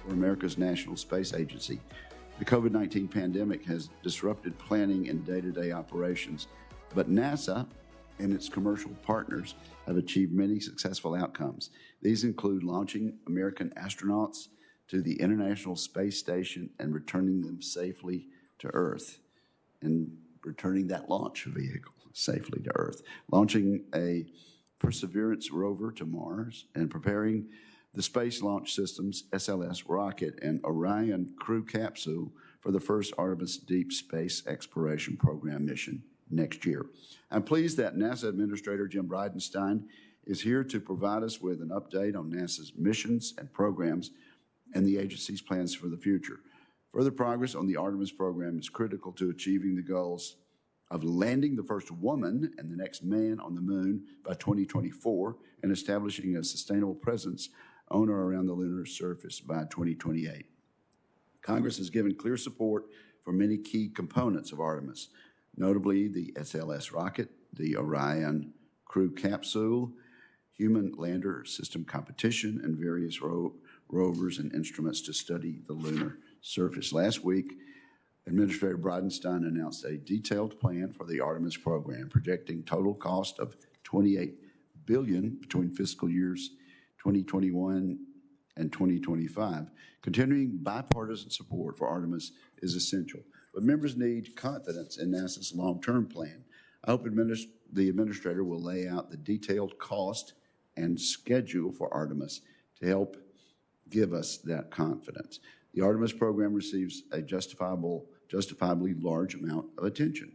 for America's National Space Agency. The COVID-19 pandemic has disrupted planning and day-to-day operations, but NASA and its commercial partners have achieved many successful outcomes. These include launching American astronauts to the International Space Station and returning them safely to Earth, and returning that launch vehicle safely to Earth, launching a Perseverance rover to Mars, and preparing the Space Launch System's SLS rocket and Orion crew capsule for the first Artemis Deep Space Exploration Program mission next year. I'm pleased that NASA Administrator Jim Bridenstine is here to provide us with an update on NASA's missions and programs and the agency's plans for the future. Further progress on the Artemis program is critical to achieving the goals of landing the first woman and the next man on the moon by 2024 and establishing a sustainable presence on or around the lunar surface by 2028. Congress has given clear support for many key components of Artemis, notably the SLS rocket, the Orion crew capsule, human lander system competition, and various rovers and instruments to study the lunar surface. Last week, Administrator Bridenstine announced a detailed plan for the Artemis program, projecting total cost of $28 billion between fiscal years 2021 and 2025. Continuing bipartisan support for Artemis is essential, but members need confidence in NASA's long-term plan. I hope the administrator will lay out the detailed cost and schedule for Artemis to help give us that confidence. The Artemis program receives a justifiably large amount of attention,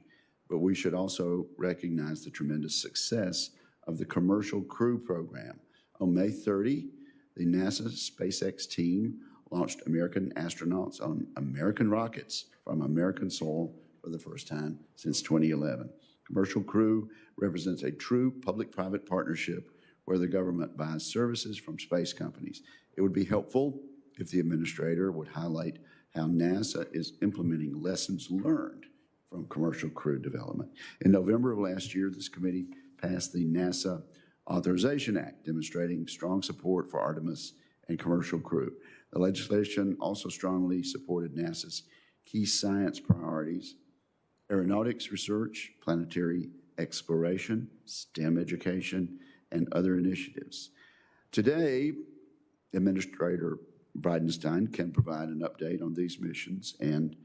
but we should also recognize the tremendous success of the Commercial Crew Program. On May 30, the NASA SpaceX team launched American astronauts on American rockets from American soil for the first time since 2011. Commercial Crew represents a true public-private partnership where the government buys services from space companies. It would be helpful if the administrator would highlight how NASA is implementing lessons learned from commercial crew development. In November of last year, this committee passed the NASA Authorization Act, demonstrating strong support for Artemis and commercial crew. The legislation also strongly supported NASA's key science priorities: aeronautics research, planetary exploration, STEM education, and other initiatives. Today, Administrator Bridenstine can provide an update on these missions and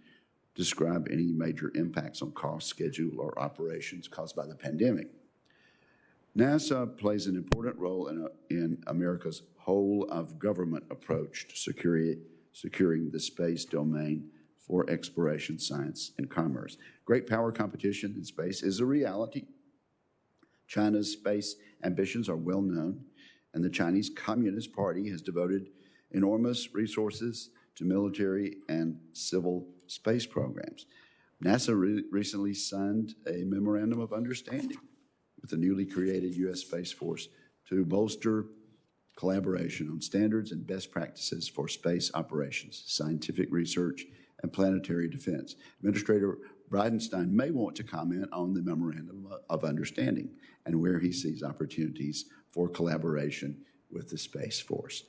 describe any major impacts on cost, schedule, or operations caused by the pandemic. NASA plays an important role in America's whole-of-government approach to securing the space domain for exploration, science, and commerce. Great power competition in space is a reality. China's space ambitions are well known, and the Chinese Communist Party has devoted enormous resources to military and civil space programs. NASA recently signed a memorandum of understanding with the newly created U.S. Space Force to bolster collaboration on standards and best practices for space operations, scientific research, and planetary defense. Administrator Bridenstine may want to comment on the memorandum of understanding and where he sees opportunities for collaboration with the Space Force.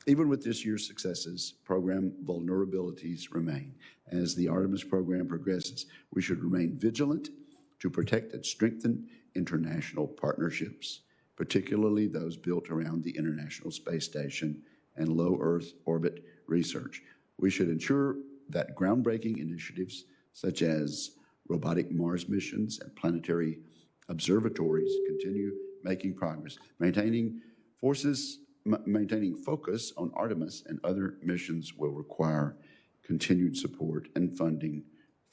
Even with this year's successes, program vulnerabilities remain. As the Artemis program progresses, we should remain vigilant to protect and strengthen international partnerships, particularly those built around the International Space Station and low Earth orbit research. We should ensure that groundbreaking initiatives such as robotic Mars missions and planetary observatories continue making progress. Maintaining focus on Artemis and other missions will require continued support and funding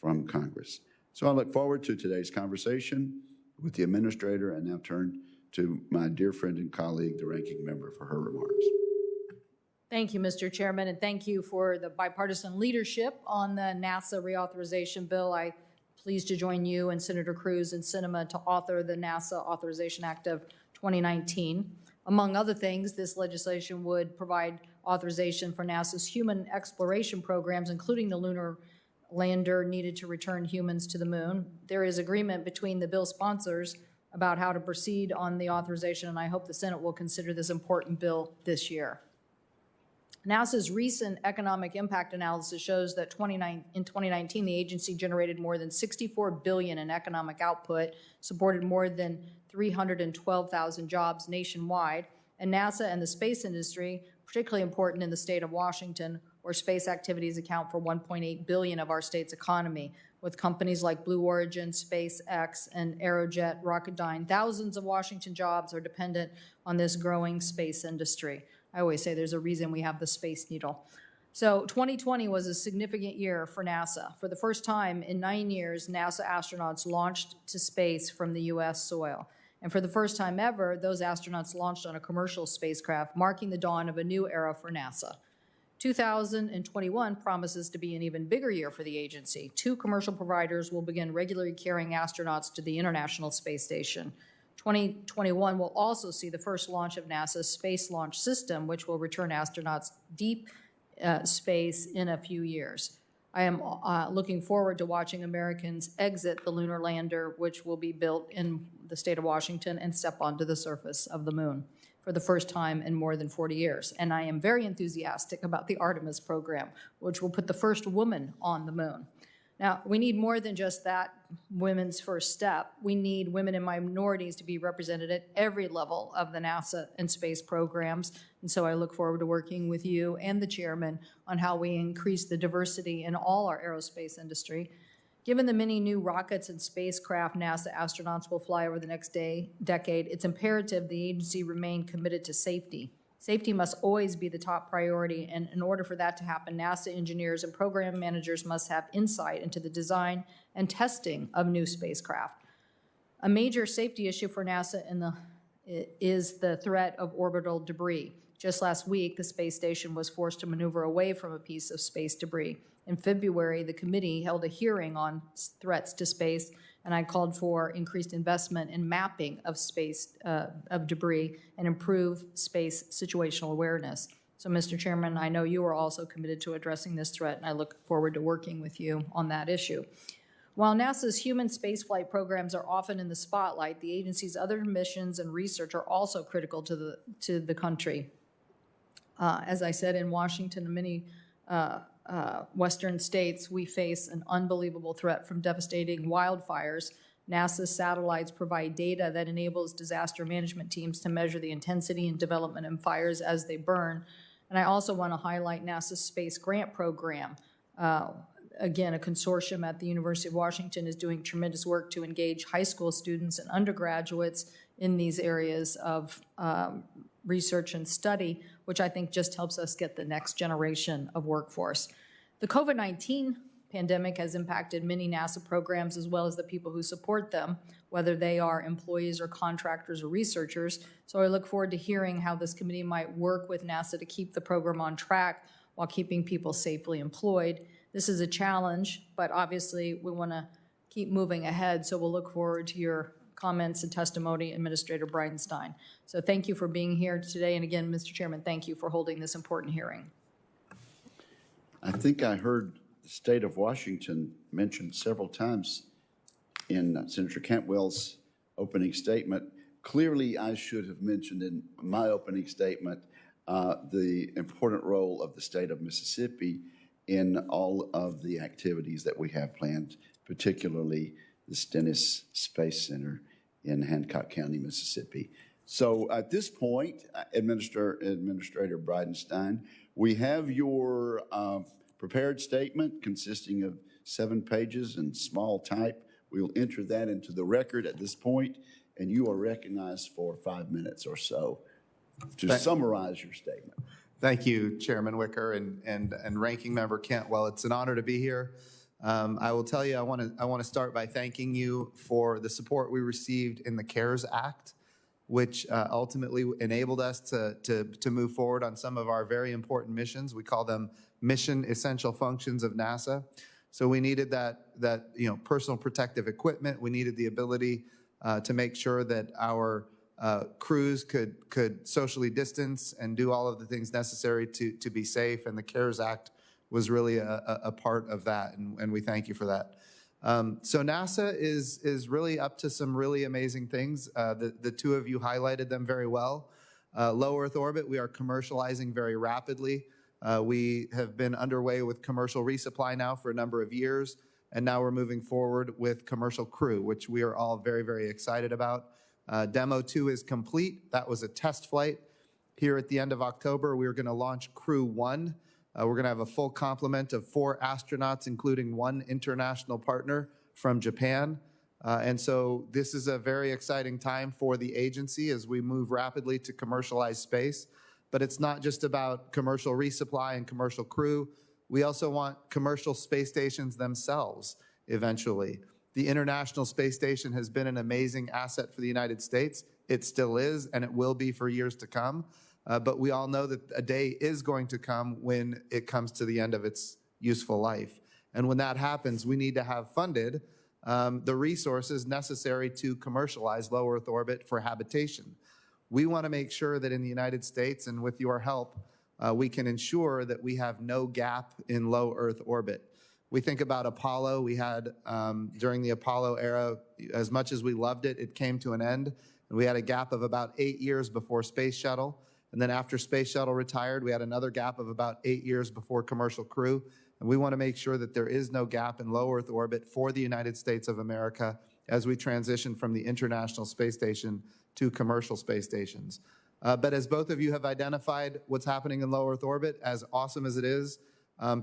from Congress. So I look forward to today's conversation with the administrator, and now turn to my dear friend and colleague, the ranking member, for her remarks. Thank you, Mr. Chairman, and thank you for the bipartisan leadership on the NASA reauthorization bill. I'm pleased to join you and Senator Cruz and Sinema to author the NASA Authorization Act of 2019. Among other things, this legislation would provide authorization for NASA's human exploration programs, including the lunar lander needed to return humans to the moon. There is agreement between the bill sponsors about how to proceed on the authorization, and I hope the Senate will consider this important bill this year. NASA's recent economic impact analysis shows that in 2019, the agency generated more than $64 billion in economic output, supported more than 312,000 jobs nationwide, and NASA and the space industry, particularly important in the state of Washington, where space activities account for $1.8 billion of our state's economy, with companies like Blue Origin, SpaceX, and Aerojet Rocketdyne. Thousands of Washington jobs are dependent on this growing space industry. I always say there's a reason we have the Space Needle. So 2020 was a significant year for NASA. For the first time in 9 years, NASA astronauts launched to space from the U.S. soil. And for the first time ever, those astronauts launched on a commercial spacecraft, marking the dawn of a new era for NASA. 2021 promises to be an even bigger year for the agency. 2 commercial providers will begin regularly carrying astronauts to the International Space Station. 2021 will also see the first launch of NASA's Space Launch System, which will return astronauts deep space in a few years. I am looking forward to watching Americans exit the lunar lander, which will be built in the state of Washington, and step onto the surface of the moon for the first time in more than 40 years. And I am very enthusiastic about the Artemis program, which will put the first woman on the moon. Now, we need more than just that women's first step. We need women and minorities to be represented at every level of the NASA and space programs. And so I look forward to working with you and the chairman on how we increase the diversity in all our aerospace industry. Given the many new rockets and spacecraft NASA astronauts will fly over the next decade, it's imperative the agency remain committed to safety. Safety must always be the top priority, and in order for that to happen, NASA engineers and program managers must have insight into the design and testing of new spacecraft. A major safety issue for NASA is the threat of orbital debris. Just last week, the space station was forced to maneuver away from a piece of space debris. In February, the committee held a hearing on threats to space, and I called for increased investment in mapping of space of debris and improve space situational awareness. So, Mr. Chairman, I know you are also committed to addressing this threat, and I look forward to working with you on that issue. While NASA's human spaceflight programs are often in the spotlight, the agency's other missions and research are also critical to the country. As I said, in Washington and many Western states, we face an unbelievable threat from devastating wildfires. NASA's satellites provide data that enables disaster management teams to measure the intensity and development of fires as they burn. And I also want to highlight NASA's Space Grant Program. Again, a consortium at the University of Washington is doing tremendous work to engage high school students and undergraduates in these areas of research and study, which I think just helps us get the next generation of workforce. The COVID-19 pandemic has impacted many NASA programs as well as the people who support them, whether they are employees or contractors or researchers. So I look forward to hearing how this committee might work with NASA to keep the program on track while keeping people safely employed. This is a challenge, but obviously we want to keep moving ahead, so we'll look forward to your comments and testimony, Administrator Bridenstine. So thank you for being here today, and again, Mr. Chairman, thank you for holding this important hearing. I think I heard the state of Washington mentioned several times in Senator Cantwell's opening statement. Clearly, I should have mentioned in my opening statement the important role of the state of Mississippi in all of the activities that we have planned, particularly the Stennis Space Center in Hancock County, Mississippi. So at this point, Administrator Bridenstine, we have your prepared statement consisting of 7 pages in small type. We'll enter that into the record at this point, and you are recognized for 5 minutes or so to summarize your statement. Thank you, Chairman Wicker and Ranking Member Cantwell. It's an honor to be here. I will tell you, I want to start by thanking you for the support we received in the CARES Act, which ultimately enabled us to move forward on some of our very important missions. We call them mission essential functions of NASA. So we needed that personal protective equipment. We needed the ability to make sure that our crews could socially distance and do all of the things necessary to be safe. And the CARES Act was really a part of that, and we thank you for that. So NASA is really up to some really amazing things. The two of you highlighted them very well. Low Earth orbit, we are commercializing very rapidly. We have been underway with commercial resupply now for a number of years, and now we're moving forward with commercial crew, which we are all very, very excited about. Demo 2 is complete. That was a test flight. Here at the end of October, we are going to launch Crew 1. We're going to have a full complement of 4 astronauts, including 1 international partner from Japan. And so this is a very exciting time for the agency as we move rapidly to commercialize space. But it's not just about commercial resupply and commercial crew. We also want commercial space stations themselves eventually. The International Space Station has been an amazing asset for the United States. It still is, and it will be for years to come. But we all know that a day is going to come when it comes to the end of its useful life. And when that happens, we need to have funded the resources necessary to commercialize low Earth orbit for habitation. We want to make sure that in the United States, and with your help, we can ensure that we have no gap in low Earth orbit. We think about Apollo. We had, during the Apollo era, as much as we loved it, it came to an end. And we had a gap of about 8 years before Space Shuttle. And then after Space Shuttle retired, we had another gap of about 8 years before commercial crew. And we want to make sure that there is no gap in low Earth orbit for the United States of America as we transition from the International Space Station to commercial space stations. But as both of you have identified, what's happening in low Earth orbit, as awesome as it is,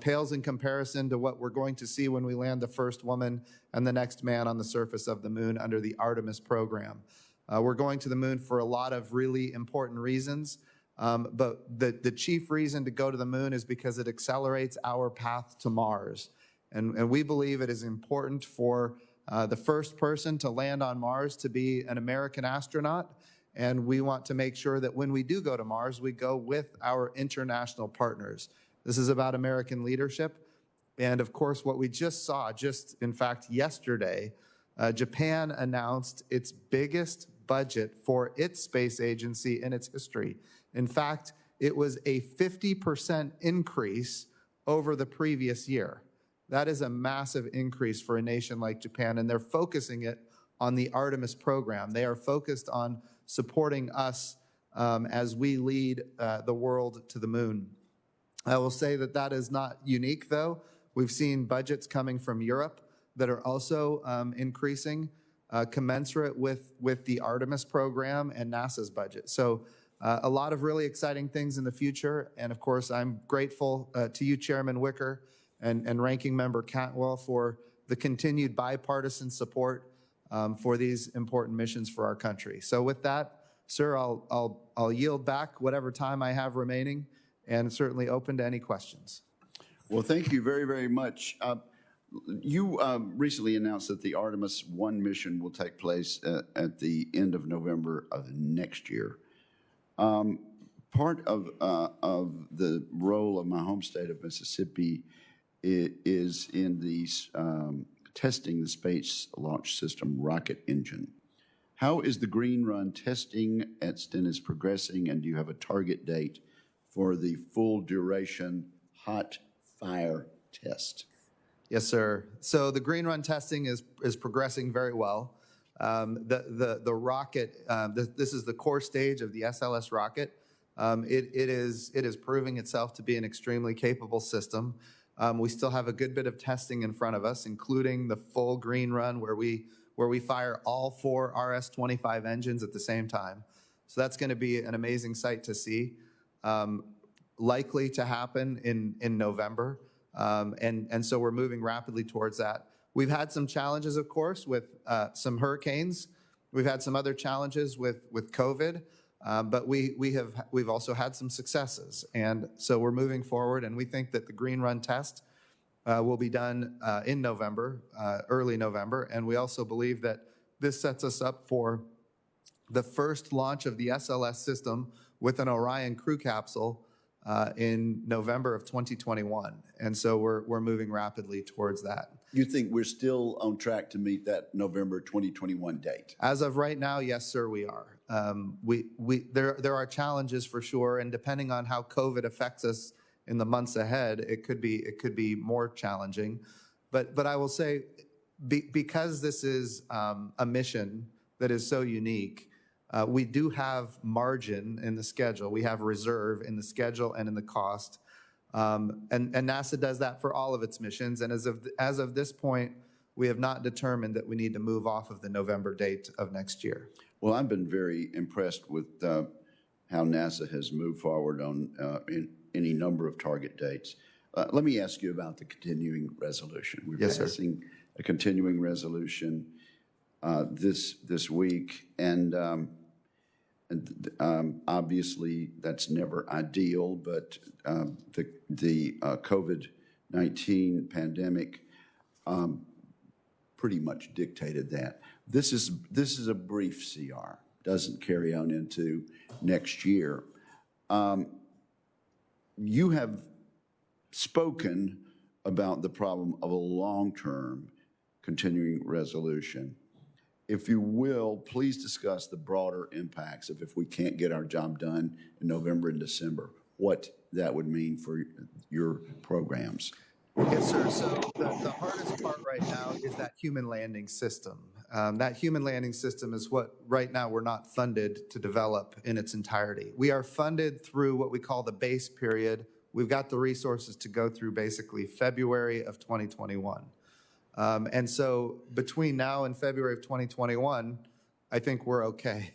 pales in comparison to what we're going to see when we land the first woman and the next man on the surface of the moon under the Artemis program. We're going to the moon for a lot of really important reasons. But the chief reason to go to the moon is because it accelerates our path to Mars. And we believe it is important for the first person to land on Mars to be an American astronaut. And we want to make sure that when we do go to Mars, we go with our international partners. This is about American leadership. And of course, what we just saw, in fact, yesterday, Japan announced its biggest budget for its space agency in its history. In fact, it was a 50% increase over the previous year. That is a massive increase for a nation like Japan, and they're focusing it on the Artemis program. They are focused on supporting us as we lead the world to the moon. I will say that that is not unique, though. We've seen budgets coming from Europe that are also increasing, commensurate with the Artemis program and NASA's budget. So a lot of really exciting things in the future. And of course, I'm grateful to you, Chairman Wicker, and Ranking Member Cantwell for the continued bipartisan support for these important missions for our country. So with that, sir, I'll yield back whatever time I have remaining and certainly open to any questions. Well, thank you very, very much. You recently announced that the Artemis 1 mission will take place at the end of November of next year. Part of the role of my home state of Mississippi is in the testing the Space Launch System rocket engine. How is the Green Run testing at Stennis progressing, and do you have a target date for the full duration hot fire test? Yes, sir. So the Green Run testing is progressing very well. The rocket, this is the core stage of the SLS rocket. It is proving itself to be an extremely capable system. We still have a good bit of testing in front of us, including the full Green Run where we fire all 4 RS-25 engines at the same time. So that's going to be an amazing sight to see. Likely to happen in November. And so we're moving rapidly towards that. We've had some challenges, of course, with some hurricanes. We've had some other challenges with COVID, but we've also had some successes. And so we're moving forward, and we think that the Green Run test will be done in November, early November. And we also believe that this sets us up for the first launch of the SLS system with an Orion crew capsule in November of 2021. And so we're moving rapidly towards that. You think we're still on track to meet that November 2021 date? As of right now, yes, sir, we are. There are challenges for sure, and depending on how COVID affects us in the months ahead, it could be more challenging. But I will say, because this is a mission that is so unique, we do have margin in the schedule. We have reserve in the schedule and in the cost. And NASA does that for all of its missions. And as of this point, we have not determined that we need to move off of the November date of next year. Well, I've been very impressed with how NASA has moved forward on in any number of target dates. Let me ask you about the continuing resolution. We're passing a continuing resolution this week, and obviously that's never ideal, but the COVID-19 pandemic pretty much dictated that. This is a brief CR, doesn't carry on into next year. You have spoken about the problem of a long-term continuing resolution. If you will, please discuss the broader impacts of if we can't get our job done in November and December, what that would mean for your programs. Yes, sir. So the hardest part right now is that human landing system. That human landing system is what right now we're not funded to develop in its entirety. We are funded through what we call the base period. We've got the resources to go through basically February of 2021. And so between now and February of 2021, I think we're okay.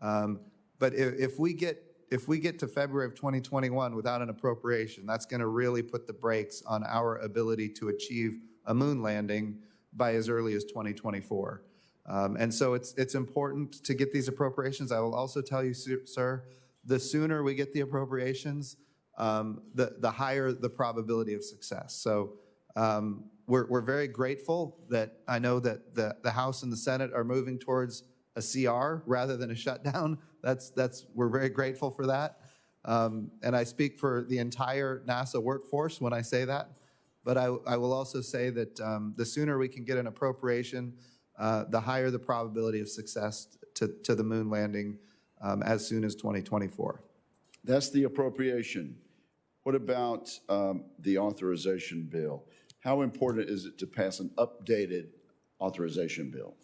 But if we get to February of 2021 without an appropriation, that's going to really put the brakes on our ability to achieve a moon landing by as early as 2024. And so it's important to get these appropriations. I will also tell you, sir, the sooner we get the appropriations, the higher the probability of success. So we're very grateful that I know that the House and the Senate are moving towards a CR rather than a shutdown. We're very grateful for that. And I speak for the entire NASA workforce when I say that. But I will also say that the sooner we can get an appropriation, the higher the probability of success to the moon landing as soon as 2024. That's the appropriation. What about the authorization bill? How important is it to pass an updated authorization bill?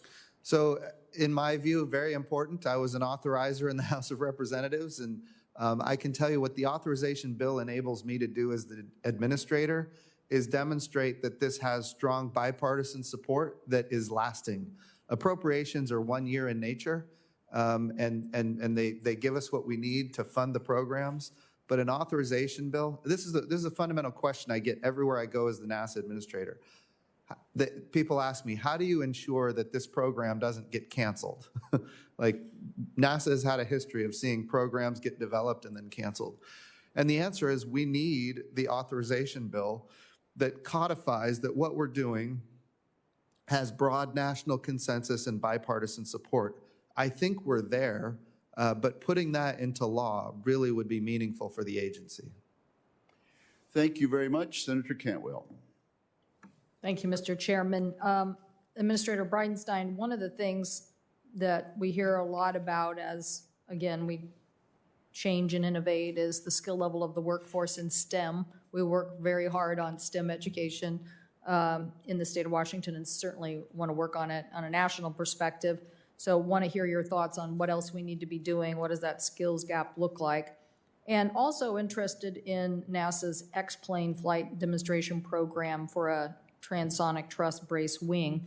So in my view, very important. I was an authorizer in the House of Representatives, and I can tell you what the authorization bill enables me to do as the administrator is demonstrate that this has strong bipartisan support that is lasting. Appropriations are 1 year in nature, and they give us what we need to fund the programs. But an authorization bill, this is a fundamental question I get everywhere I go as the NASA administrator. People ask me, how do you ensure that this program doesn't get canceled? Like, NASA has had a history of seeing programs get developed and then canceled. And the answer is we need the authorization bill that codifies that what we're doing has broad national consensus and bipartisan support. I think we're there, but putting that into law really would be meaningful for the agency. Thank you very much, Senator Cantwell. Thank you, Mr. Chairman. Administrator Bridenstine, one of the things that we hear a lot about as, again, we change and innovate is the skill level of the workforce in STEM. We work very hard on STEM education in the state of Washington and certainly want to work on it on a national perspective. So want to hear your thoughts on what else we need to be doing. What does that skills gap look like? And also interested in NASA's X-plane flight demonstration program for a transonic truss brace wing.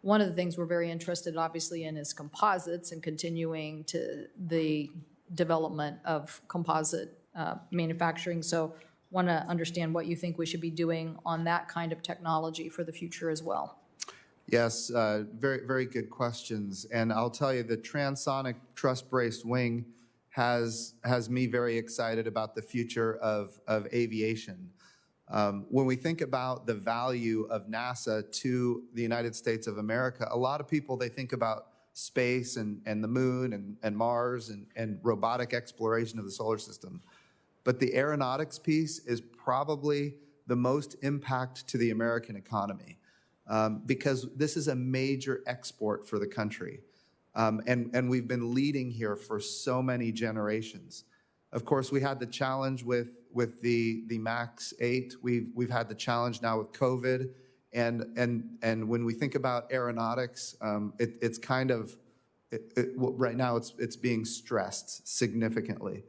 One of the things we're very interested obviously in is composites and continuing to the development of composite manufacturing. So want to understand what you think we should be doing on that kind of technology for the future as well. Yes, very, very good questions. And I'll tell you, the transonic truss braced wing has me very excited about the future of aviation. When we think about the value of NASA to the United States of America, a lot of people, they think about space and the moon and Mars and robotic exploration of the solar system. But the aeronautics piece is probably the most impact to the American economy because this is a major export for the country. And we've been leading here for so many generations. Of course, we had the challenge with the MAX 8. We've had the challenge now with COVID. And when we think about aeronautics, it's kind of, right now it's being stressed significantly.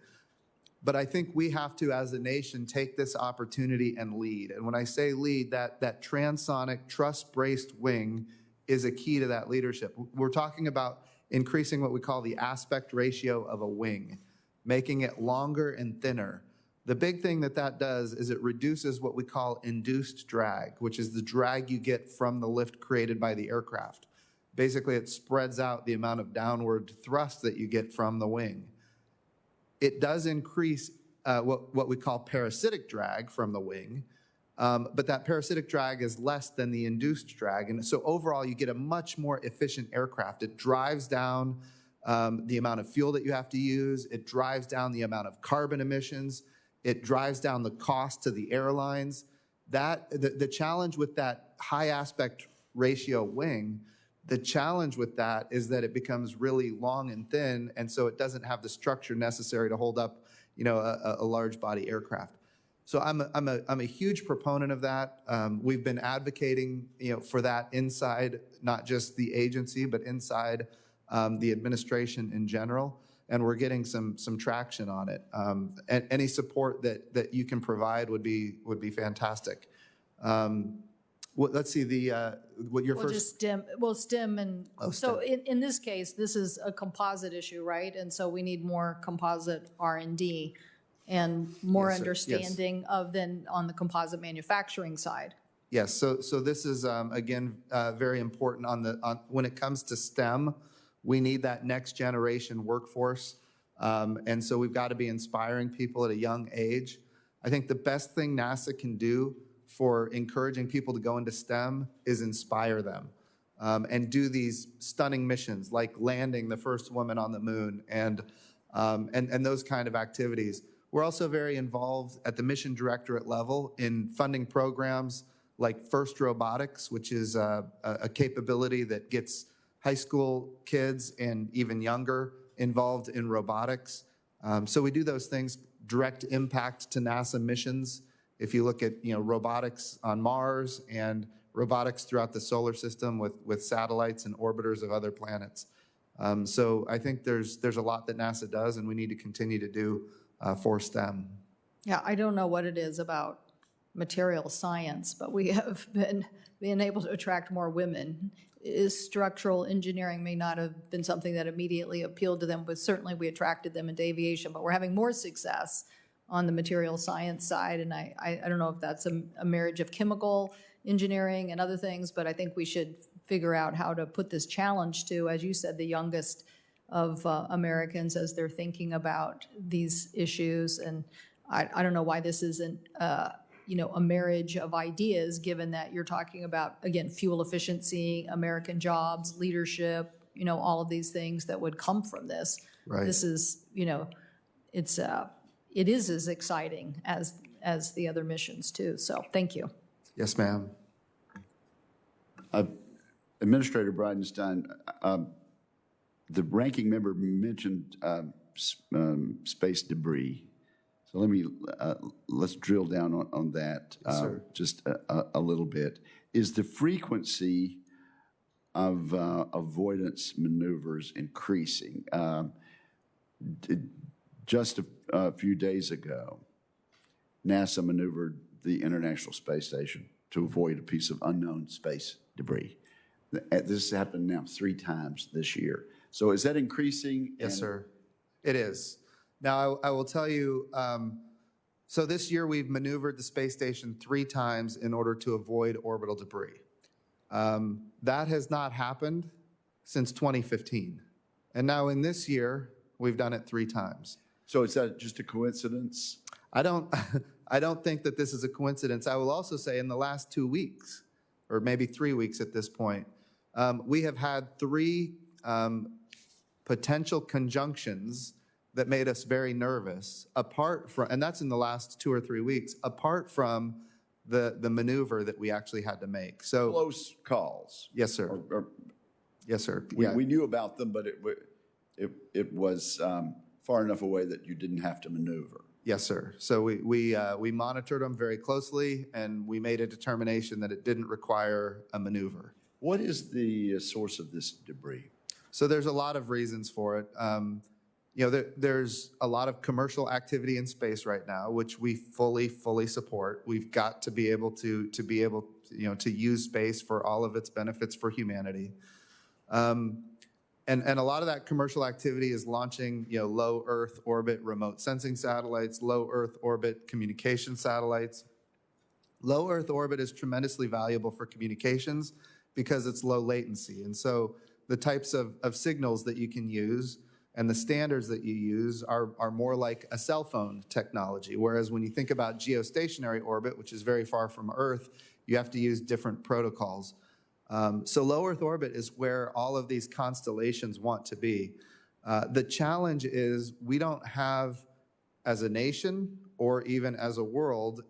But I think we have to, as a nation, take this opportunity and lead. And when I say lead, that transonic truss-braced wing is a key to that leadership. We're talking about increasing what we call the aspect ratio of a wing, making it longer and thinner. The big thing that does is it reduces what we call induced drag, which is the drag you get from the lift created by the aircraft. Basically, it spreads out the amount of downward thrust that you get from the wing. It does increase what we call parasitic drag from the wing, but that parasitic drag is less than the induced drag. And so overall, you get a much more efficient aircraft. It drives down the amount of fuel that you have to use. It drives down the amount of carbon emissions. It drives down the cost to the airlines. The challenge with that high aspect ratio wing, the challenge with that is that it becomes really long and thin, and so it doesn't have the structure necessary to hold up, a large body aircraft. So I'm a huge proponent of that. We've been advocating, for that inside not just the agency, but inside the administration in general, and we're getting some traction on it. And any support that you can provide would be fantastic. Let's see what your first. Just STEM. Well, STEM and so STEM. in this case, this is a composite issue, right? And so we need more composite R&D and more understanding of then on the composite manufacturing side. Yes. So this is again very important when it comes to STEM. We need that next generation workforce, and so we've got to be inspiring people at a young age. I think the best thing NASA can do for encouraging people to go into STEM is inspire them and do these stunning missions like landing the first woman on the moon and those kind of activities. We're also very involved at the mission directorate level in funding programs like FIRST Robotics, which is a capability that gets high school kids and even younger involved in robotics. So we do those things, direct impact to NASA missions. If you look at robotics on Mars and robotics throughout the solar system with satellites and orbiters of other planets. So I think there's a lot that NASA does, and we need to continue to do for STEM. Yeah, I don't know what it is about material science, but we have been able to attract more women. Structural engineering may not have been something that immediately appealed to them, but certainly we attracted them into aviation. But we're having more success on the material science side, and I don't know if that's a marriage of chemical engineering and other things, but I think we should figure out how to put this challenge to, as you said, the youngest of Americans as they're thinking about these issues. And I don't know why this isn't, a marriage of ideas, given that you're talking about, again, fuel efficiency, American jobs, leadership, all of these things that would come from this. Right. This is, it is as exciting as the other missions too. So thank you. Yes, ma'am. Administrator Bridenstine, the ranking member mentioned space debris. So let's drill down on that just a little bit. Is the frequency of avoidance maneuvers increasing? Just a few days ago, NASA maneuvered the International Space Station to avoid a piece of unknown space debris. This has happened now 3 times this year. So is that increasing? Yes, sir. It is. Now, I will tell you, so this year we've maneuvered the space station 3 times in order to avoid orbital debris. That has not happened since 2015. And now in this year, we've done it 3 times. So is that just a coincidence? I don't think that this is a coincidence. I will also say in the last 2 weeks, or maybe 3 weeks at this point, we have had 3 potential conjunctions that made us very nervous, apart from, and that's in the last 2 or 3 weeks, apart from the maneuver that we actually had to make. So Close calls. yes, sir. Yes, sir. We knew about them, but it was far enough away that you didn't have to maneuver. Yes, sir. So we monitored them very closely, and we made a determination that it didn't require a maneuver. What is the source of this debris? So there's a lot of reasons for it. There's a lot of commercial activity in space right now, which we fully support. We've got to be able to use space for all of its benefits for humanity. And a lot of that commercial activity is launching, low Earth orbit remote sensing satellites, low Earth orbit communication satellites. Low Earth orbit is tremendously valuable for communications because it's low latency. And so the types of signals that you can use and the standards that you use are more like a cell phone technology. Whereas when you think about geostationary orbit, which is very far from Earth, you have to use different protocols. So low Earth orbit is where all of these constellations want to be. The challenge is we don't have, as a nation or even as a world,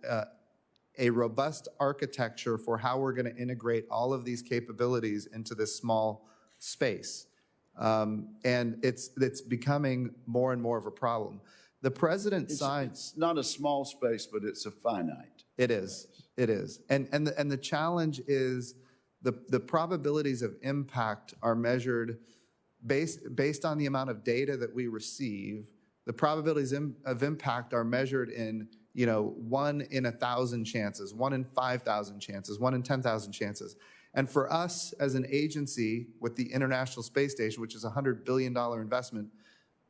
a robust architecture for how we're going to integrate all of these capabilities into this small space. And it's becoming more and more of a problem. The president signed. It's not a small space, but it's a finite. It is. It is. And the challenge is the probabilities of impact are measured based on the amount of data that we receive. The probabilities of impact are measured in 1 in 1,000 chances, 1 in 5,000 chances, 1 in 10,000 chances. And for us as an agency with the International Space Station, which is a $100 billion investment,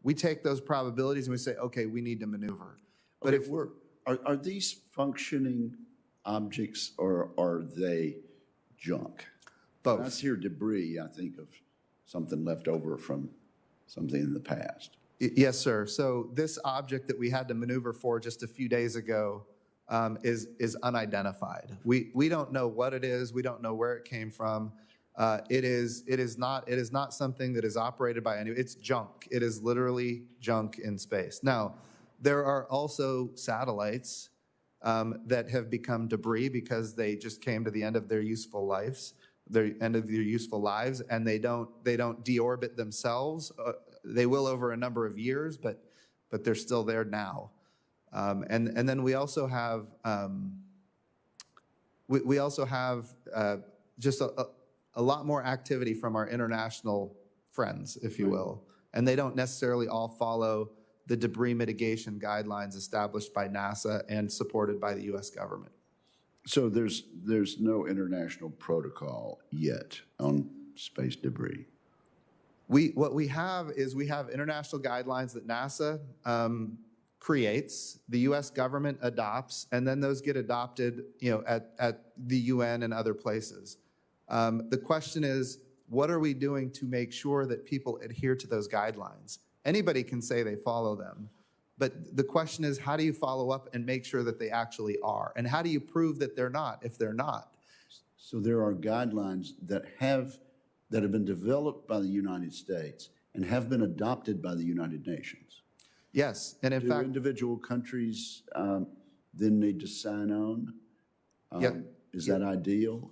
we take those probabilities and we say, okay, we need to maneuver. But okay, are these functioning objects or are they junk? Both. When I hear debris, I think of something left over from something in the past. Yes, sir. So this object that we had to maneuver for just a few days ago is unidentified. We don't know what it is. We don't know where it came from. It is not something that is operated by anyone. It's junk. It is literally junk in space. Now, there are also satellites that have become debris because they just came to the end of their useful lives, and they don't deorbit themselves. They will over a number of years, but they're still there now. And then we also have just a lot more activity from our international friends, if you will, and they don't necessarily all follow the debris mitigation guidelines established by NASA and supported by the U.S. government. So there's no international protocol yet on space debris. What we have is international guidelines that NASA creates, the U.S. government adopts, and then those get adopted, at the UN and other places. The question is, what are we doing to make sure that people adhere to those guidelines? Anybody can say they follow them, But the question is, how do you follow up and make sure that they actually are? And how do you prove that they're not if they're not? So there are guidelines that have been developed by the United States and have been adopted by the United Nations. Yes, and in Do fact, individual countries then need to sign on? Yeah. Is that ideal?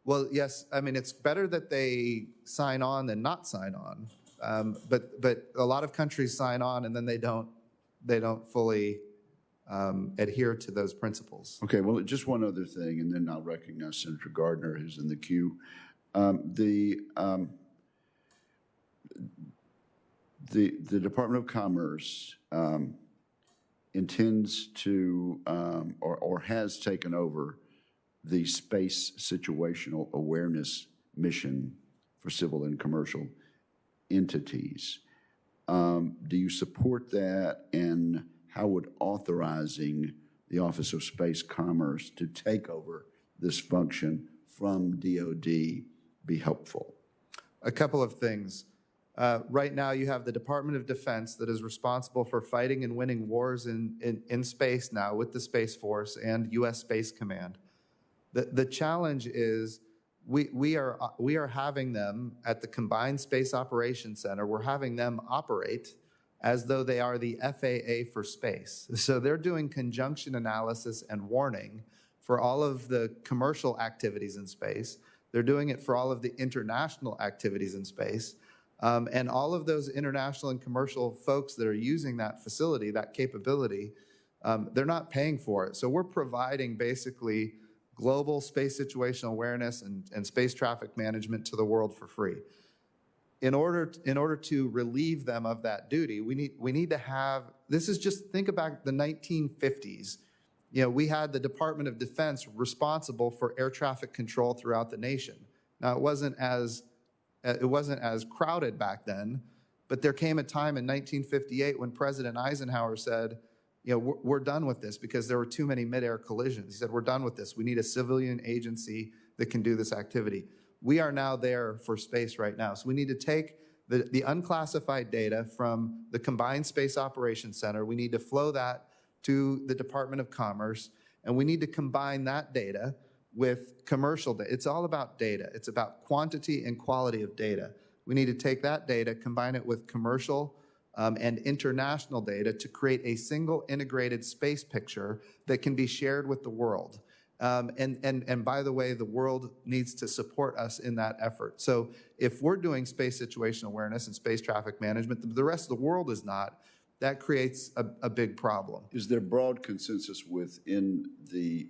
well, yes, I mean, it's better that they sign on than not sign on. But a lot of countries sign on and then they don't fully adhere to those principles. Okay, well, just one other thing, and then I'll recognize Senator Gardner, who's in the queue. The Department of Commerce intends to, or has taken over the space situational awareness mission for civil and commercial entities. Do you support that, and how would authorizing the Office of Space Commerce to take over this function from DOD be helpful? A couple of things. Right now, you have the Department of Defense that is responsible for fighting and winning wars in space now with the Space Force and U.S. Space Command. The challenge is we are having them at the Combined Space Operations Center. We're having them operate as though they are the FAA for space. So they're doing conjunction analysis and warning for all of the commercial activities in space. They're doing it for all of the international activities in space. And all of those international and commercial folks that are using that facility, that capability, they're not paying for it. So we're providing basically global space situational awareness and space traffic management to the world for free. In order to relieve them of that duty, we need to have, this is just, think about the 1950s. You know, we had the Department of Defense responsible for air traffic control throughout the nation. Now, it wasn't as crowded back then, but there came a time in 1958 when President Eisenhower said, you know, we're done with this because there were too many mid-air collisions. He said, we're done with this. We need a civilian agency that can do this activity. We are now there for space right now. So we need to take the unclassified data from the Combined Space Operations Center. We need to flow that to the Department of Commerce, and we need to combine that data with commercial data. It's all about data. It's about quantity and quality of data. We need to take that data, combine it with commercial and international data to create a single integrated space picture that can be shared with the world. And by the way, the world needs to support us in that effort. So if we're doing space situational awareness and space traffic management, the rest of the world is not, that creates a big problem. Is there broad consensus within the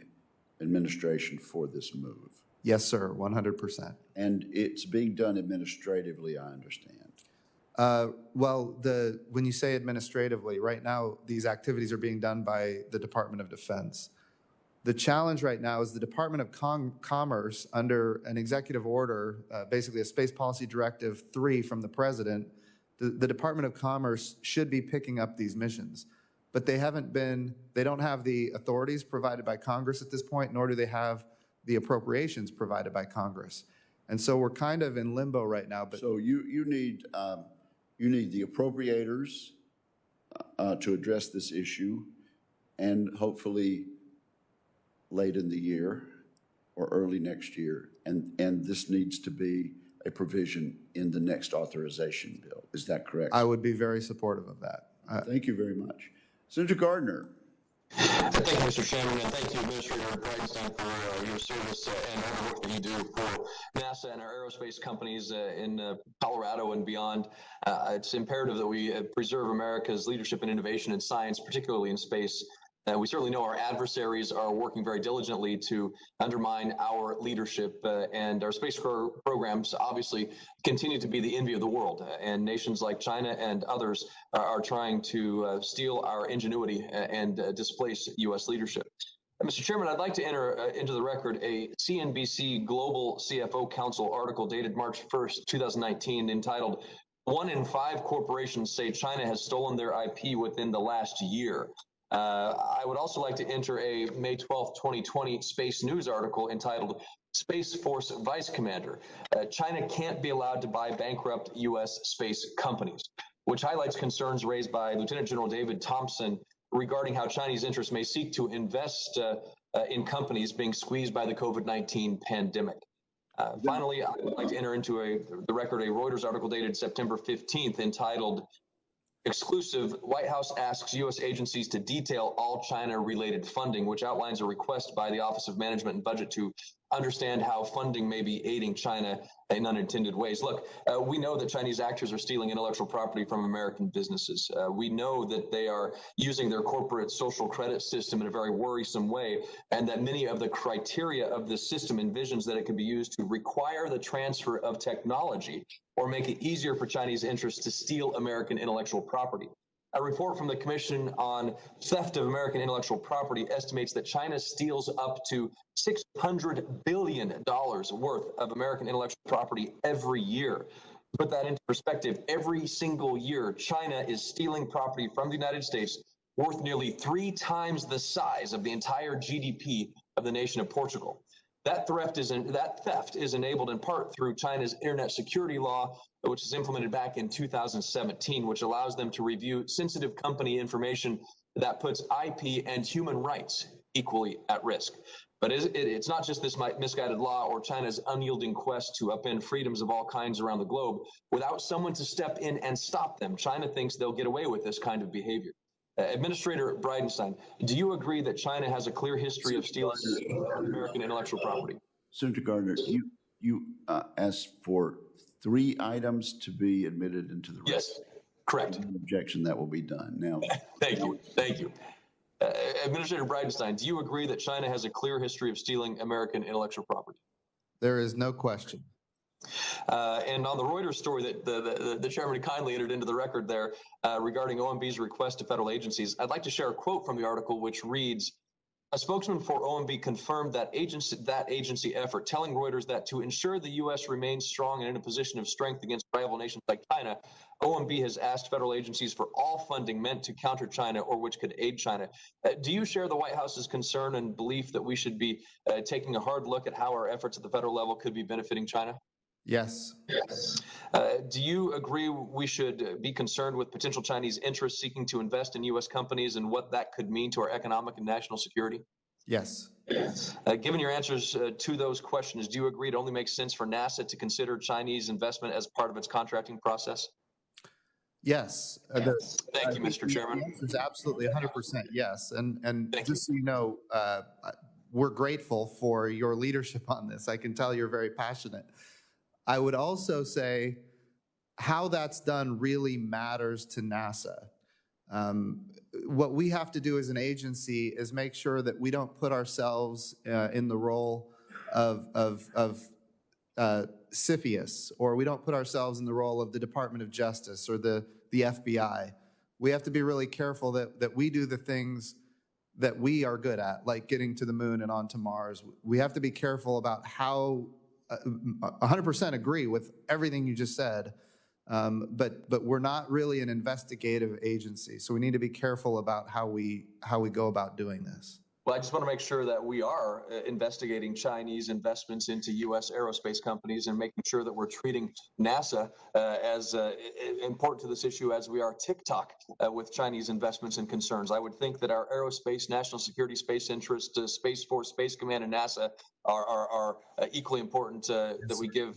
administration for this move? Yes, sir, 100%. And it's being done administratively, I understand. Well, when you say administratively, right now, these activities are being done by the Department of Defense. The challenge right now is the Department of Commerce, under an executive order, basically a Space Policy Directive 3 from the President, the Department of Commerce should be picking up these missions. But they don't have the authorities provided by Congress at this point, nor do they have the appropriations provided by Congress. And so we're kind of in limbo right now. But so you need the appropriators to address this issue, and hopefully late in the year or early next year, and this needs to be a provision in the next authorization bill. Is that correct? I would be very supportive of that. Thank you very much. Senator Gardner. Thank you, Mr. Chairman, and thank you, Administrator Bridenstine, for your service and all the work that you do for NASA and our aerospace companies in Colorado and beyond. It's imperative that we preserve America's leadership and innovation in science, particularly in space. We certainly know our adversaries are working very diligently to undermine our leadership, and our space programs obviously continue to be the envy of the world. And nations like China and others are trying to steal our ingenuity and displace U.S. leadership. Mr. Chairman, I'd like to enter into the record a CNBC Global CFO Council article dated March 1st, 2019, entitled "1 in 5 Corporations Say China Has Stolen Their IP Within the Last Year." I would also like to enter a May 12th, 2020 Space News article entitled "Space Force Vice Commander. China Can't Be Allowed to Buy Bankrupt U.S. Space Companies." which highlights concerns raised by Lieutenant General David Thompson regarding how Chinese interests may seek to invest in companies being squeezed by the COVID-19 pandemic. Finally, I would like to enter into the record a Reuters article dated September 15th entitled Exclusive, White House asks U.S. agencies to detail all China-related funding, which outlines a request by the Office of Management and Budget to understand how funding may be aiding China in unintended ways. Look, we know that Chinese actors are stealing intellectual property from American businesses. We know that they are using their corporate social credit system in a very worrisome way, and that many of the criteria of the system envisions that it can be used to require the transfer of technology or make it easier for Chinese interests to steal American intellectual property. A report from the Commission on Theft of American Intellectual Property estimates that China steals up to $600 billion worth of American intellectual property every year. To put that into perspective, every single year, China is stealing property from the United States worth nearly 3 times the size of the entire GDP of the nation of Portugal. That theft is enabled in part through China's internet security law, which was implemented back in 2017, which allows them to review sensitive company information that puts IP and human rights equally at risk. But it's not just this misguided law or China's unyielding quest to upend freedoms of all kinds around the globe. Without someone to step in and stop them, China thinks they'll get away with this kind of behavior. Administrator Bridenstine, do you agree that China has a clear history of stealing American intellectual property? Senator Gardner, you asked for 3 items to be admitted into the record. Yes, correct. Objection, that will be done. Now, thank you. Administrator Bridenstine, do you agree that China has a clear history of stealing American intellectual property? There is no question. And on the Reuters story that the chairman kindly entered into the record there regarding OMB's request to federal agencies, I'd like to share a quote from the article which reads, a spokesman for OMB confirmed that agency effort, telling Reuters that to ensure the U.S. remains strong and in a position of strength against rival nations like China, OMB has asked federal agencies for all funding meant to counter China or which could aid China. Do you share the White House's concern and belief that we should be taking a hard look at how our efforts at the federal level could be benefiting China? Yes. Do you agree we should be concerned with potential Chinese interests seeking to invest in U.S. companies and what that could mean to our economic and national security? Yes. Given your answers to those questions, do you agree it only makes sense for NASA to consider Chinese investment as part of its contracting process? Yes. Thank you, Mr. Chairman. The answer is absolutely 100% yes. And Thank just so you know, we're grateful for your leadership on this. I can tell you're very passionate. I would also say how that's done really matters to NASA. What we have to do as an agency is make sure that we don't put ourselves in the role of CFIUS, or we don't put ourselves in the role of the Department of Justice or the FBI. We have to be really careful that we do the things that we are good at, like getting to the moon and onto Mars. We have to be careful about how 100% agree with everything you just said, but we're not really an investigative agency, so we need to be careful about how we go about doing this. Well, I just want to make sure that we are investigating Chinese investments into U.S. aerospace companies and making sure that we're treating NASA as important to this issue as we are TikTok with Chinese investments and concerns. I would think that our aerospace, national security, space interests, Space Force, Space Command, and NASA are equally important that we give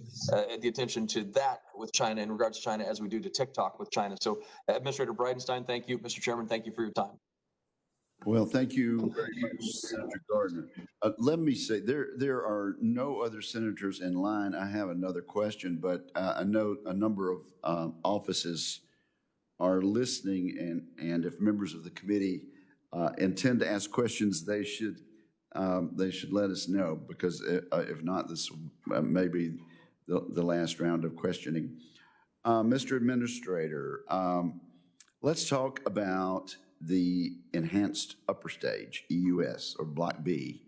the attention to that with China in regards to China as we do to TikTok with China. So, Administrator Bridenstine, thank you. Mr. Chairman, thank you for your time. Well, thank you very much, Senator Gardner. Let me say, there are no other senators in line. I have another question, but I know a number of offices are listening, and if members of the committee intend to ask questions, they should let us know, because if not, this may be the last round of questioning. Mr. Administrator, let's talk about the enhanced upper stage, EUS, or Block B.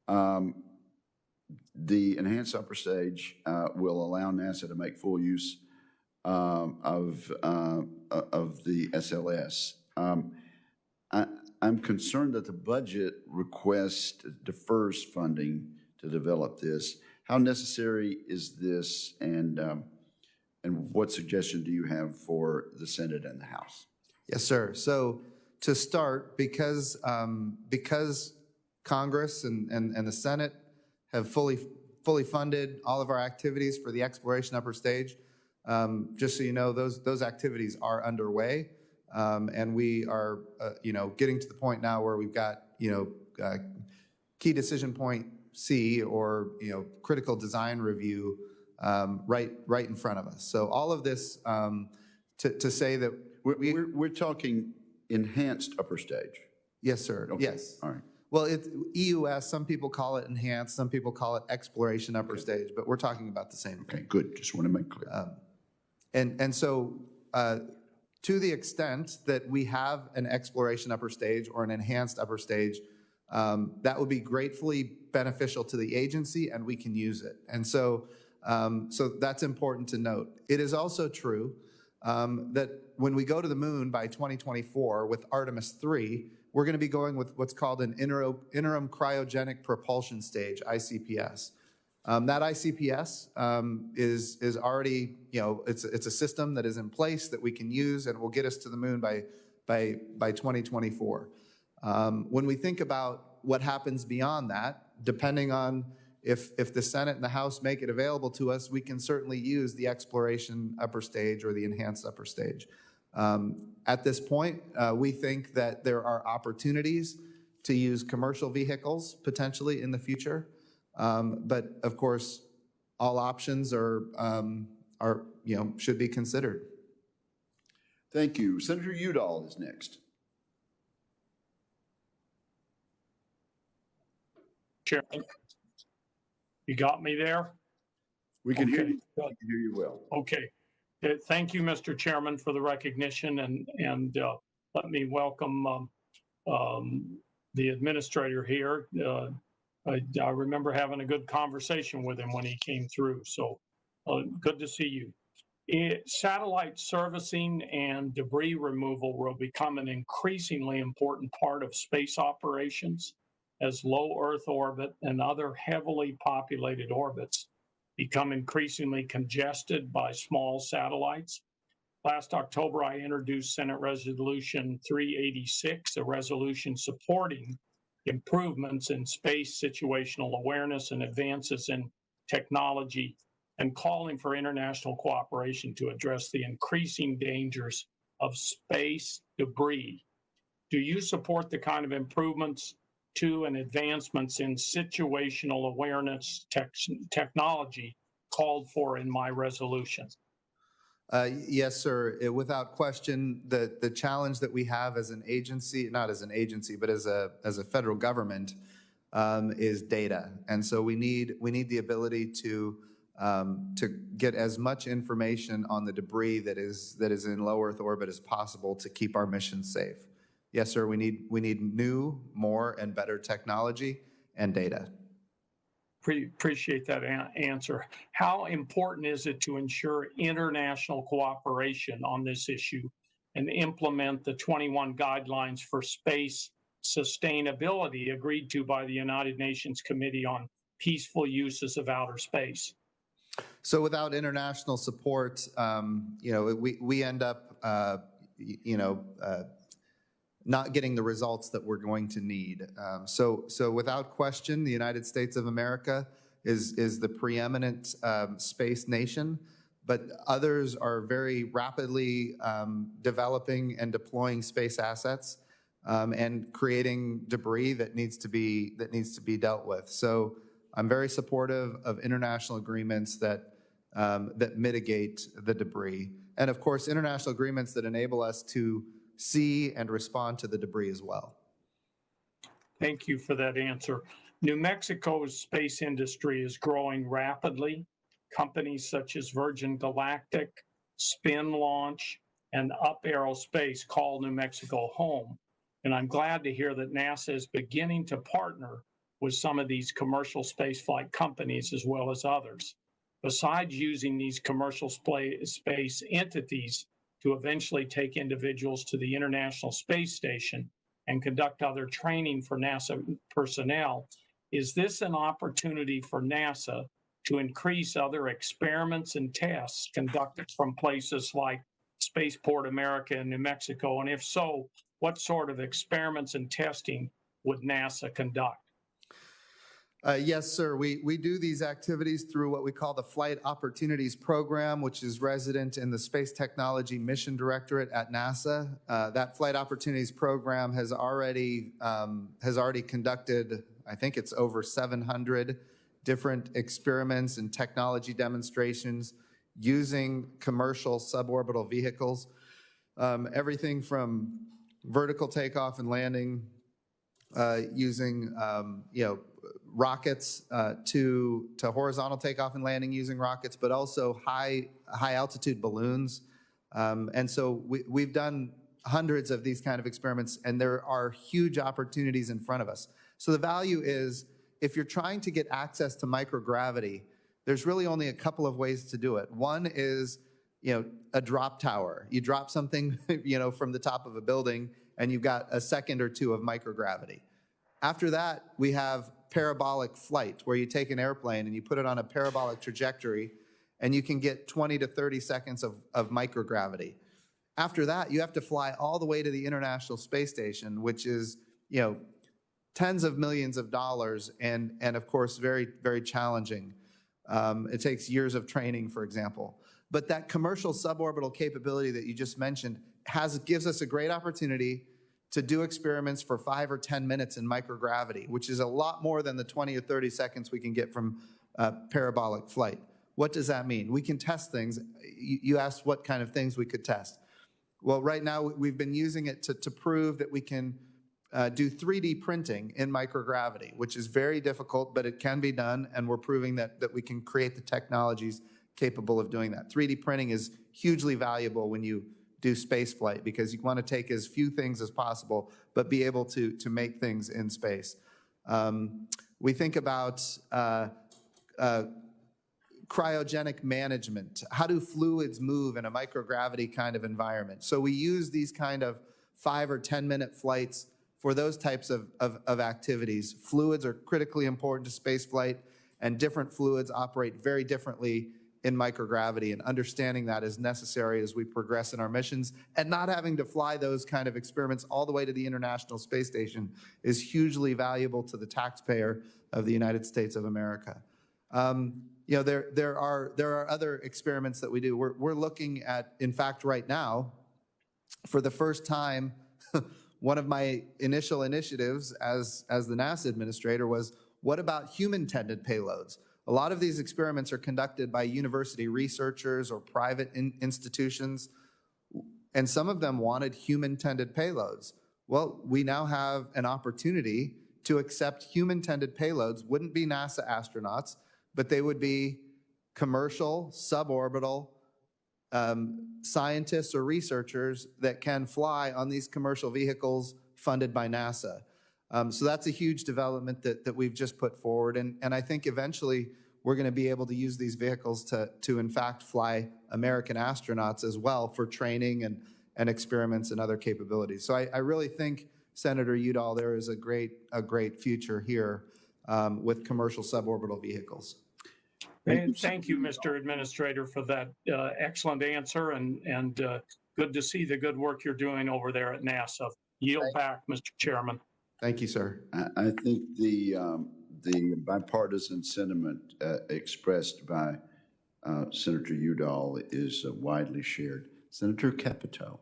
The enhanced upper stage will allow NASA to make full use of the SLS. I'm concerned that the budget request defers funding to develop this. How necessary is this, and And what suggestion do you have for the Senate and the House? Yes, sir. So to start, because Congress and the Senate have fully funded all of our activities for the exploration upper stage, just so you know, those activities are underway, and we are getting to the point now where we've got key decision point C, or critical design review, right in front of us. So all of this to say that we're talking enhanced upper stage. Yes, sir. Okay. Yes. All right. Well, it's EUS. Some people call it enhanced. Some people call it exploration upper stage. But we're talking about the same thing. Okay. Good. Just want to make clear. And so, to the extent that we have an exploration upper stage or an enhanced upper stage, that would be gratefully beneficial to the agency, and we can use it. And so, so that's important to note. It is also true that when we go to the moon by 2024 with Artemis 3, we're going to be going with what's called an interim cryogenic propulsion stage, ICPS. That ICPS is already, it's a system that is in place that we can use and will get us to the moon by 2024. When we think about what happens beyond that, depending on if the Senate and the House make it available to us, we can certainly use the exploration upper stage or the enhanced upper stage. At this point, we think that there are opportunities to use commercial vehicles potentially in the future. But of course, all options are should be considered. Thank you. Senator Udall is next. Chairman, you got me there? We can hear Okay, you. We can hear you well. Okay. Thank you, Mr. Chairman, for the recognition, and let me welcome the administrator here. I remember having a good conversation with him when he came through, so good to see you. Satellite servicing and debris removal will become an increasingly important part of space operations as low Earth orbit and other heavily populated orbits become increasingly congested by small satellites. Last October, I introduced Senate Resolution 386, a resolution supporting improvements in space situational awareness and advances in technology, and calling for international cooperation to address the increasing dangers of space debris. Do you support the kind of improvements to and advancements in situational awareness technology called for in my resolution? Yes, sir. Without question, the challenge that we have as an agency, not as an agency, but as a federal government, is data. And so we need the ability to get as much information on the debris that is in low Earth orbit as possible to keep our mission safe. Yes, sir. We need new, more, and better technology and data. Appreciate that answer. How important is it to ensure international cooperation on this issue and implement the 21 guidelines for space sustainability agreed to by the United Nations Committee on Peaceful Uses of Outer Space? So without international support, we end up, not getting the results that we're going to need. So without question, the United States of America is the preeminent space nation, but others are very rapidly developing and deploying space assets and creating debris that needs to be dealt with. So I'm very supportive of international agreements that mitigate the debris, and of course, international agreements that enable us to see and respond to the debris as well. Thank you for that answer. New Mexico's space industry is growing rapidly. Companies such as Virgin Galactic, Spin Launch, and Up Aerospace call New Mexico home. And I'm glad to hear that NASA is beginning to partner with some of these commercial spaceflight companies as well as others. Besides using these commercial space entities to eventually take individuals to the International Space Station and conduct other training for NASA personnel, is this an opportunity for NASA to increase other experiments and tests conducted from places like Spaceport America in New Mexico? And if so, what sort of experiments and testing would NASA conduct? Yes, sir. We do these activities through what we call the Flight Opportunities Program, which is resident in the Space Technology Mission Directorate at NASA. That Flight Opportunities Program has already conducted, I think it's over 700 different experiments and technology demonstrations using commercial suborbital vehicles. Everything from vertical takeoff and landing using rockets to horizontal takeoff and landing using rockets, but also high altitude balloons. And so we've done hundreds of these kind of experiments, and there are huge opportunities in front of us. So the value is, if you're trying to get access to microgravity, there's really only a couple of ways to do it. One is, a drop tower. You drop something, from the top of a building, and you've got a second or two of microgravity. After that, we have parabolic flight, where you take an airplane and you put it on a parabolic trajectory, and you can get 20 to 30 seconds of microgravity. After that, you have to fly all the way to the International Space Station, which is, tens of millions of dollars, and of course, very, very challenging. It takes years of training, for example. But that commercial suborbital capability that you just mentioned gives us a great opportunity to do experiments for 5 or 10 minutes in microgravity, which is a lot more than the 20 or 30 seconds we can get from parabolic flight. What does that mean? We can test things. You asked what kind of things we could test. Well, right now we've been using it to prove that we can do 3D printing in microgravity, which is very difficult, but it can be done, and we're proving that we can create the technologies capable of doing that. 3D printing is hugely valuable when you do space flight, because you want to take as few things as possible, but be able to make things in space. We think about cryogenic management. How do fluids move in a microgravity kind of environment? So we use these kind of 5 or 10 minute flights for those types of activities. Fluids are critically important to space flight, and different fluids operate very differently in microgravity, and understanding that is necessary as we progress in our missions. And not having to fly those kind of experiments all the way to the International Space Station is hugely valuable to the taxpayer of the United States of America. There are other experiments that we do. We're looking at, in fact, right now, for the first time, one of my initial initiatives as the NASA administrator was, what about human-tended payloads? A lot of these experiments are conducted by university researchers or private institutions, and some of them wanted human-tended payloads. Well, we now have an opportunity to accept human-tended payloads. Wouldn't be NASA astronauts, but they would be commercial, suborbital scientists or researchers that can fly on these commercial vehicles funded by NASA. So that's a huge development that we've just put forward. And I think eventually we're going to be able to use these vehicles to in fact fly American astronauts as well for training and experiments and other capabilities. So I really think, Senator Udall, there is a great future here with commercial suborbital vehicles. Thank you, Mr. Administrator, for that excellent answer, and good to see the good work you're doing over there at NASA. Yield back, Mr. Chairman. Thank you, sir. I think the bipartisan sentiment expressed by Senator Udall is widely shared. Senator Capito.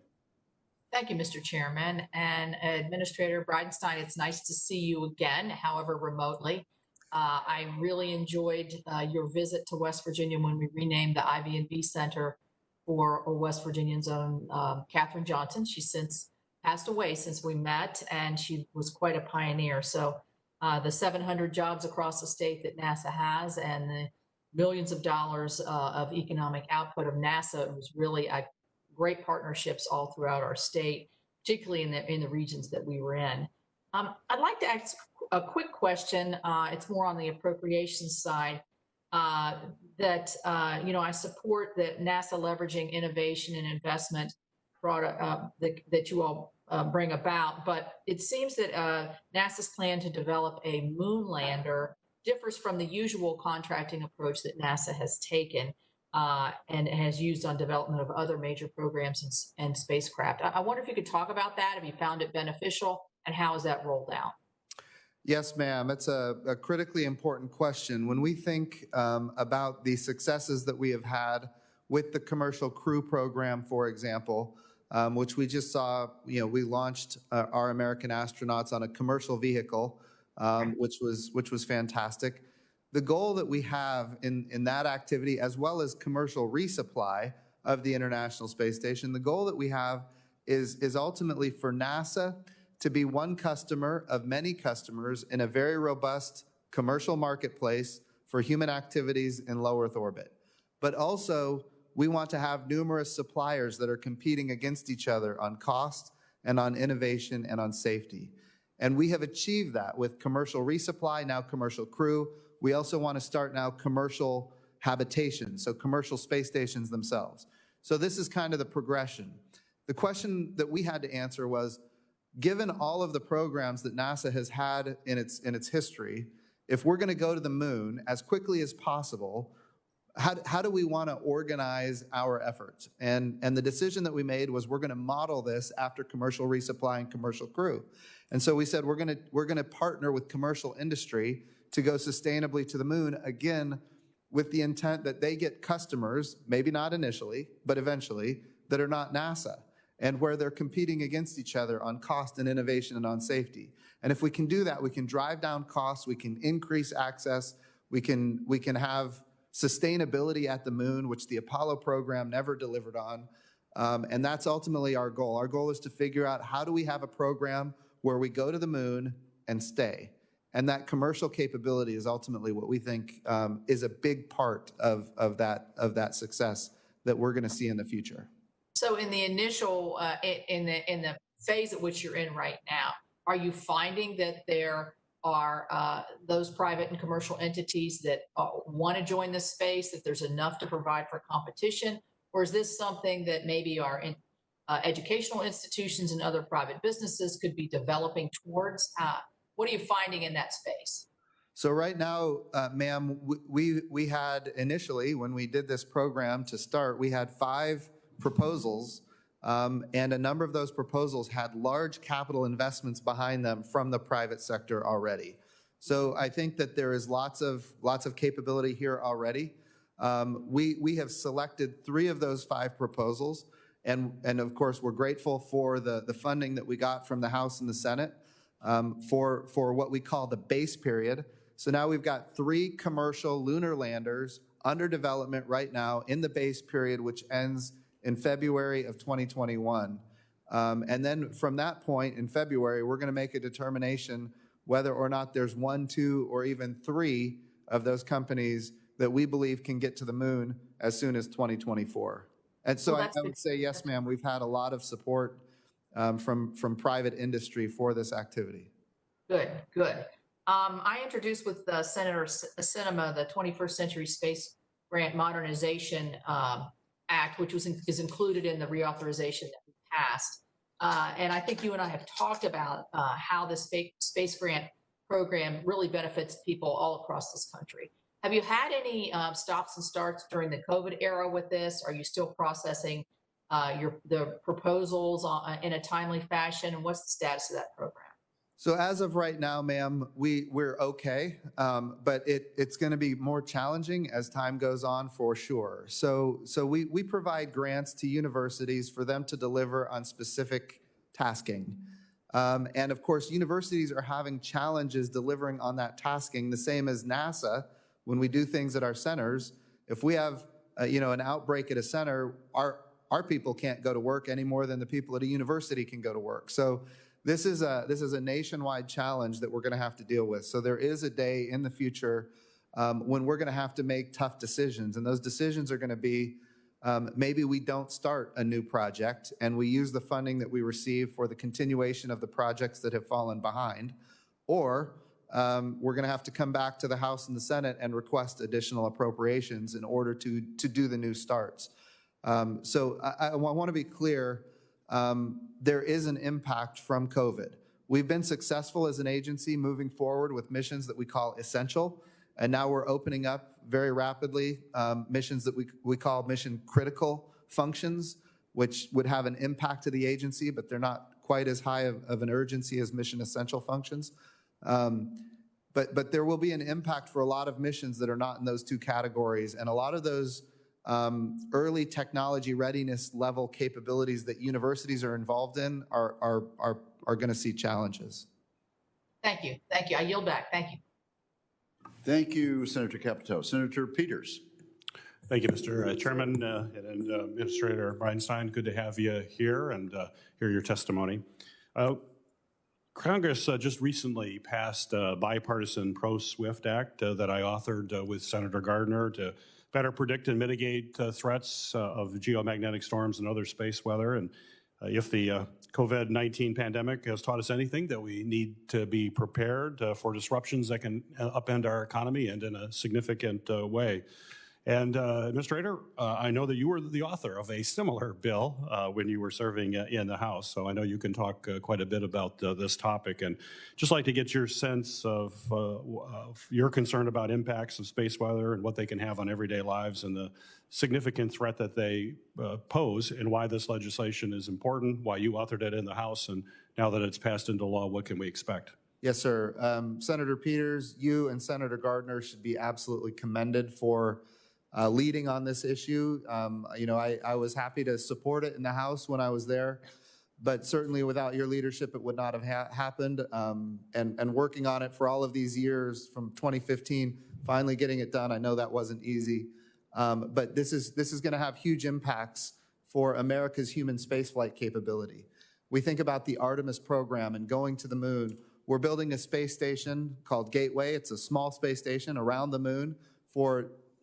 Thank you, Mr. Chairman. And Administrator Bridenstine, it's nice to see you again, however remotely. I really enjoyed your visit to West Virginia when we renamed the IV&B Center for West Virginia's own Katherine Johnson. She's since passed away since we met, and she was quite a pioneer. So the 700 jobs across the state that NASA has, and the millions of dollars of economic output of NASA, it was really a great partnerships all throughout our state, particularly in the regions that we were in. I'd like to ask a quick question. It's more on the appropriations side. I support that NASA leveraging innovation and investment product that you all bring about, but it seems that NASA's plan to develop a moon lander differs from the usual contracting approach that NASA has taken and has used on development of other major programs and spacecraft. I wonder if you could talk about that. Have you found it beneficial, and how is that rolled out? Yes, ma'am. It's a critically important question. When we think about the successes that we have had with the Commercial Crew Program, for example, which we just saw, we launched our American astronauts on a commercial vehicle, which was fantastic. The goal that we have in that activity, as well as commercial resupply of the International Space Station, the goal that we have is ultimately for NASA to be one customer of many customers in a very robust commercial marketplace for human activities in low Earth orbit. But also, we want to have numerous suppliers that are competing against each other on cost and on innovation and on safety. And we have achieved that with commercial resupply, now commercial crew. We also want to start now commercial habitation, so commercial space stations themselves. So this is kind of the progression. The question that we had to answer was, given all of the programs that NASA has had in its history, if we're going to go to the moon as quickly as possible, how do we want to organize our efforts? And the decision that we made was we're going to model this after commercial resupply and commercial crew. And so we said we're going to partner with commercial industry to go sustainably to the moon, again, with the intent that they get customers, maybe not initially, but eventually, that are not NASA, and where they're competing against each other on cost and innovation and on safety. And if we can do that, we can drive down costs, we can increase access, we can have sustainability at the moon, which the Apollo program never delivered on. And that's ultimately our goal. Our goal is to figure out how do we have a program where we go to the moon and stay. And that commercial capability is ultimately what we think is a big part of that success that we're going to see in the future. So in the initial, in the phase at which you're in right now, are you finding that there are those private and commercial entities that want to join this space, that there's enough to provide for competition? Or is this something that maybe our educational institutions and other private businesses could be developing towards? What are you finding in that space? So right now, ma'am, we had initially, when we did this program to start, we had 5 proposals, and a number of those proposals had large capital investments behind them from the private sector already. So I think that there is lots of capability here already. We have selected 3 of those 5 proposals, and of course we're grateful for the funding that we got from the House and the Senate for what we call the base period. So now we've got 3 commercial lunar landers under development right now in the base period, which ends in February of 2021. And then from that point in February, we're going to make a determination whether or not there's 1, 2, or even 3 of those companies that we believe can get to the moon as soon as 2024. And so I would say, yes, ma'am, we've had a lot of support from private industry for this activity. Good, good. I introduced with Senator Sinema the 21st Century Space Grant Modernization Act, which is included in the reauthorization that we passed. And I think you and I have talked about how the space grant program really benefits people all across this country. Have you had any stops and starts during the COVID era with this? Are you still processing the proposals in a timely fashion? And what's the status of that program? So as of right now, ma'am, we're okay, but it's going to be more challenging as time goes on for sure. So we provide grants to universities for them to deliver on specific tasking. And of course, universities are having challenges delivering on that tasking, the same as NASA. When we do things at our centers, if we have an outbreak at a center, our people can't go to work any more than the people at a university can go to work. So this is a nationwide challenge that we're going to have to deal with. So there is a day in the future when we're going to have to make tough decisions, and those decisions are going to be maybe we don't start a new project and we use the funding that we receive for the continuation of the projects that have fallen behind, or we're going to have to come back to the House and the Senate and request additional appropriations in order to do the new starts. So I want to be clear. There is an impact from COVID. We've been successful as an agency moving forward with missions that we call essential, and now we're opening up very rapidly missions that we call mission critical functions, which would have an impact to the agency, but they're not quite as high of an urgency as mission essential functions. But there will be an impact for a lot of missions that are not in those two categories, and a lot of those early technology readiness level capabilities that universities are involved in are going to see challenges. Thank you. Thank you. I yield back. Thank you. Thank you, Senator Capito. Senator Peters. Thank you, Mr. Chairman and Administrator Bridenstine. Good to have you here and hear your testimony. Congress just recently passed a bipartisan Pro-SWIFT Act that I authored with Senator Gardner to better predict and mitigate threats of geomagnetic storms and other space weather. And if the COVID-19 pandemic has taught us anything, that we need to be prepared for disruptions that can upend our economy and in a significant way. And Administrator, I know that you were the author of a similar bill when you were serving in the House, so I know you can talk quite a bit about this topic, and just like to get your sense of your concern about impacts of space weather and what they can have on everyday lives and the significant threat that they pose, and why this legislation is important, why you authored it in the House, and now that it's passed into law, what can we expect? Yes, sir. Senator Peters, you and Senator Gardner should be absolutely commended for leading on this issue. You know, I was happy to support it in the House when I was there, but certainly without your leadership, it would not have happened. And working on it for all of these years from 2015, finally getting it done, I know that wasn't easy. But this is going to have huge impacts for America's human spaceflight capability. We think about the Artemis program and going to the moon. We're building a space station called Gateway. It's a small space station around the moon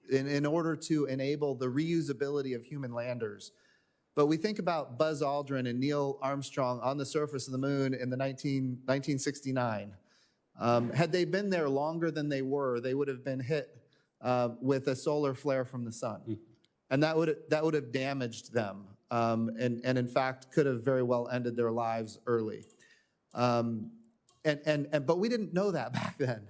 in order to enable the reusability of human landers. But we think about Buzz Aldrin and Neil Armstrong on the surface of the moon in the 1969. Had they been there longer than they would have been hit with a solar flare from the sun. And that would have damaged them, and in fact could have very well ended their lives early. But we didn't know that back then.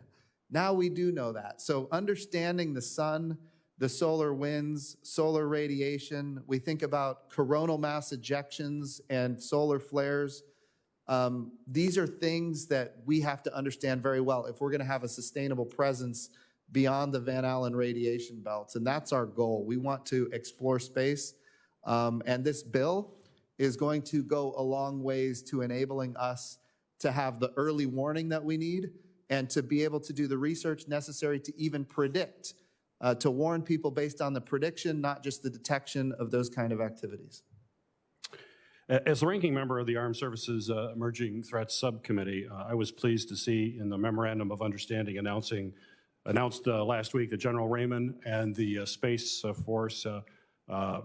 Now we do know that. So understanding the sun, the solar winds, solar radiation, we think about coronal mass ejections and solar flares. These are things that we have to understand very well if we're going to have a sustainable presence beyond the Van Allen radiation belts. And that's our goal. We want to explore space. And this bill is going to go a long ways to enabling us to have the early warning that we need and to be able to do the research necessary to even predict, to warn people based on the prediction, not just the detection of those kind of activities. As the ranking member of the Armed Services Emerging Threats Subcommittee, I was pleased to see in the Memorandum of Understanding announced last week that General Raymond and the Space Force that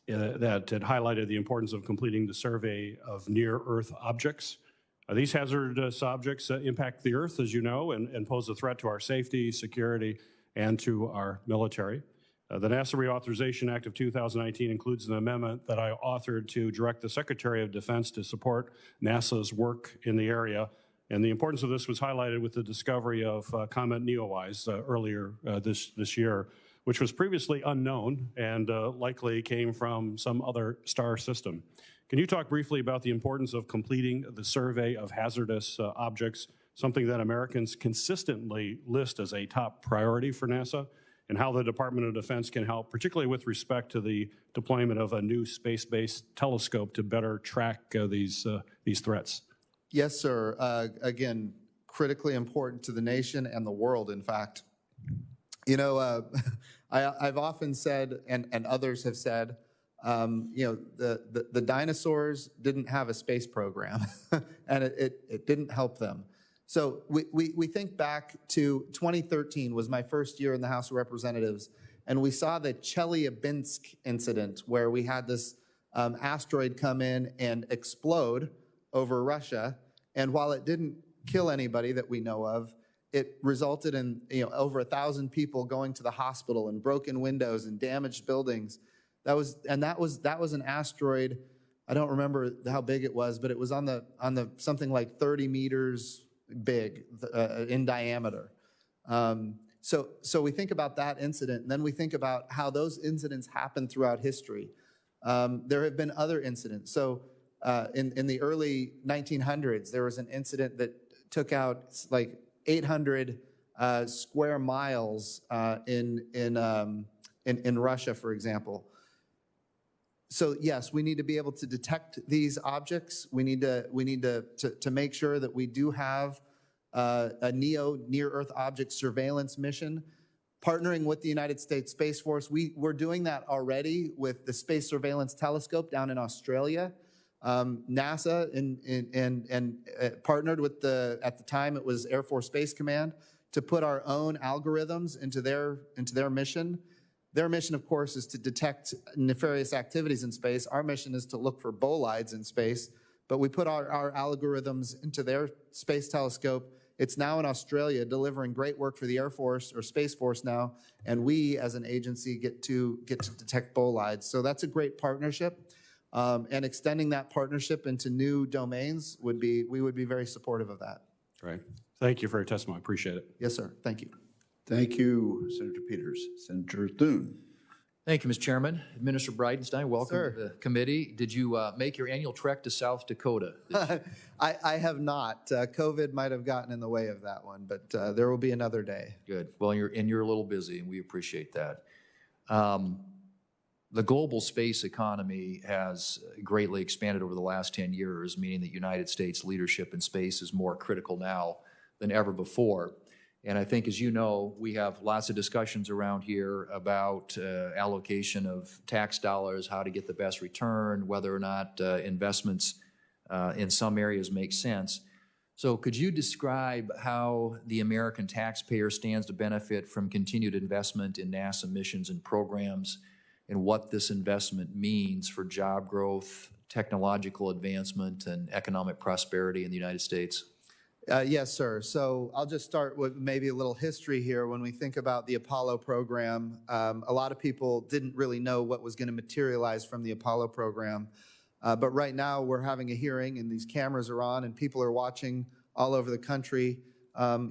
had highlighted the importance of completing the survey of near-Earth objects. These hazardous objects impact the Earth, as you know, and pose a threat to our safety, security, and to our military. The NASA Reauthorization Act of 2019 includes an amendment that I authored to direct the Secretary of Defense to support NASA's work in the area. And the importance of this was highlighted with the discovery of Comet Neowise earlier this year, which was previously unknown and likely came from some other star system. Can you talk briefly about the importance of completing the survey of hazardous objects, something that Americans consistently list as a top priority for NASA, and how the Department of Defense can help, particularly with respect to the deployment of a new space-based telescope to better track these threats? Yes, sir. Again, critically important to the nation and the world, in fact. You know, I've often said, and others have said, you know, the dinosaurs didn't have a space program, and it didn't help them. So we think back to 2013 was my first year in the House of Representatives, and we saw the Chelyabinsk incident where we had this asteroid come in and explode over Russia, and while it didn't kill anybody that we know of, it resulted in over 1,000 people going to the hospital and broken windows and damaged buildings. That was an asteroid I don't remember how big it was, but it was on the something like 30 meters big in diameter. So we think about that incident, and then we think about how those incidents happen throughout history. There have been other incidents. So in the early 1900s, there was an incident that took out like 800 square miles in Russia, for example. So yes, we need to be able to detect these objects. We need to make sure that we do have a near Earth object surveillance mission, partnering with the United States Space Force. We're doing that already with the Space Surveillance Telescope down in Australia. NASA and partnered with at the time it was Air Force Space Command, to put our own algorithms into their mission. Their mission, of course, is to detect nefarious activities in space. Our mission is to look for bolides in space, but we put our algorithms into their space telescope. It's now in Australia, delivering great work for the Air Force or Space Force now, and we as an agency get to detect bolides. So that's a great partnership, and extending that partnership into new domains we would be very supportive of that. Great. Thank you for your testimony. Appreciate it. Yes, sir. Thank you. Thank you, Senator Peters. Senator Thune. Thank you, Mr. Chairman. Administrator Bridenstine, welcome Sir. to the committee. Did you make your annual trek to South Dakota? I have not. COVID might have gotten in the way of that one, but there will be another day. Good. Well, you're a little busy, and we appreciate that. The global space economy has greatly expanded over the last 10 years, meaning that United States leadership in space is more critical now than ever before. And I think, as you know, we have lots of discussions around here about allocation of tax dollars, how to get the best return, whether or not investments in some areas make sense. So could you describe how the American taxpayer stands to benefit from continued investment in NASA missions and programs, and what this investment means for job growth, technological advancement, and economic prosperity in the United States? Yes, sir. So I'll just start with maybe a little history here. When we think about the Apollo program, a lot of people didn't really know what was going to materialize from the Apollo program. But right now we're having a hearing, and these cameras are on, and people are watching all over the country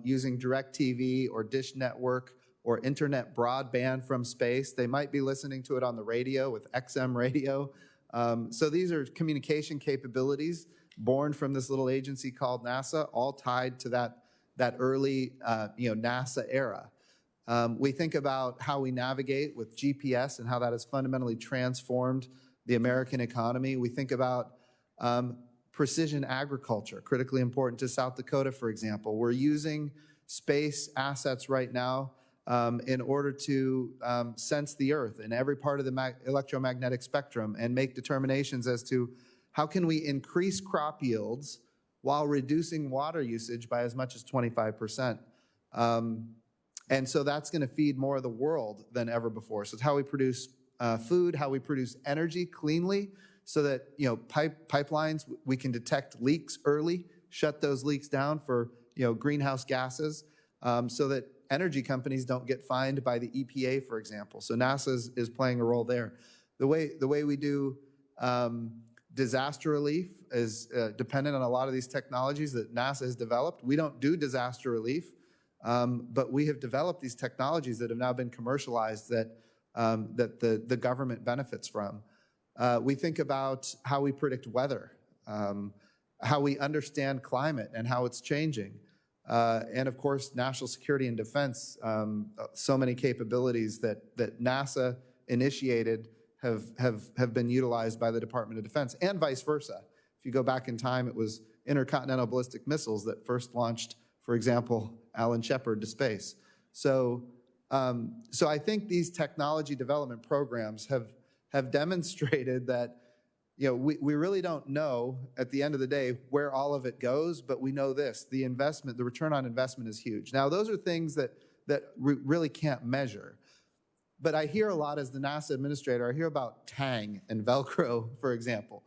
using DirecTV or Dish Network or internet broadband from space. They might be listening to it on the radio with XM radio. So these are communication capabilities born from this little agency called NASA, all tied to that early NASA era. We think about how we navigate with GPS and how that has fundamentally transformed the American economy. We think about precision agriculture, critically important to South Dakota, for example. We're using space assets right now in order to sense the Earth in every part of the electromagnetic spectrum and make determinations as to how can we increase crop yields while reducing water usage by as much as 25%. And so that's going to feed more of the world than ever before. So it's how we produce food, how we produce energy cleanly, so that pipelines, we can detect leaks early, shut those leaks down for greenhouse gases, so that energy companies don't get fined by the EPA, for example. So NASA is playing a role there. The way we do disaster relief is dependent on a lot of these technologies that NASA has developed. We don't do disaster relief, but we have developed these technologies that have now been commercialized that the government benefits from. We think about how we predict weather, how we understand climate and how it's changing. And of course, national security and defense, so many capabilities that NASA initiated have been utilized by the Department of Defense, and vice versa. If you go back in time, it was intercontinental ballistic missiles that first launched, for example, Alan Shepard to space. So I think these technology development programs have demonstrated that we really don't know at the end of the day where all of it goes, but we know this: the return on investment is huge. Now, those are things that really can't measure. But I hear a lot as the NASA administrator, I hear about Tang and Velcro, for example,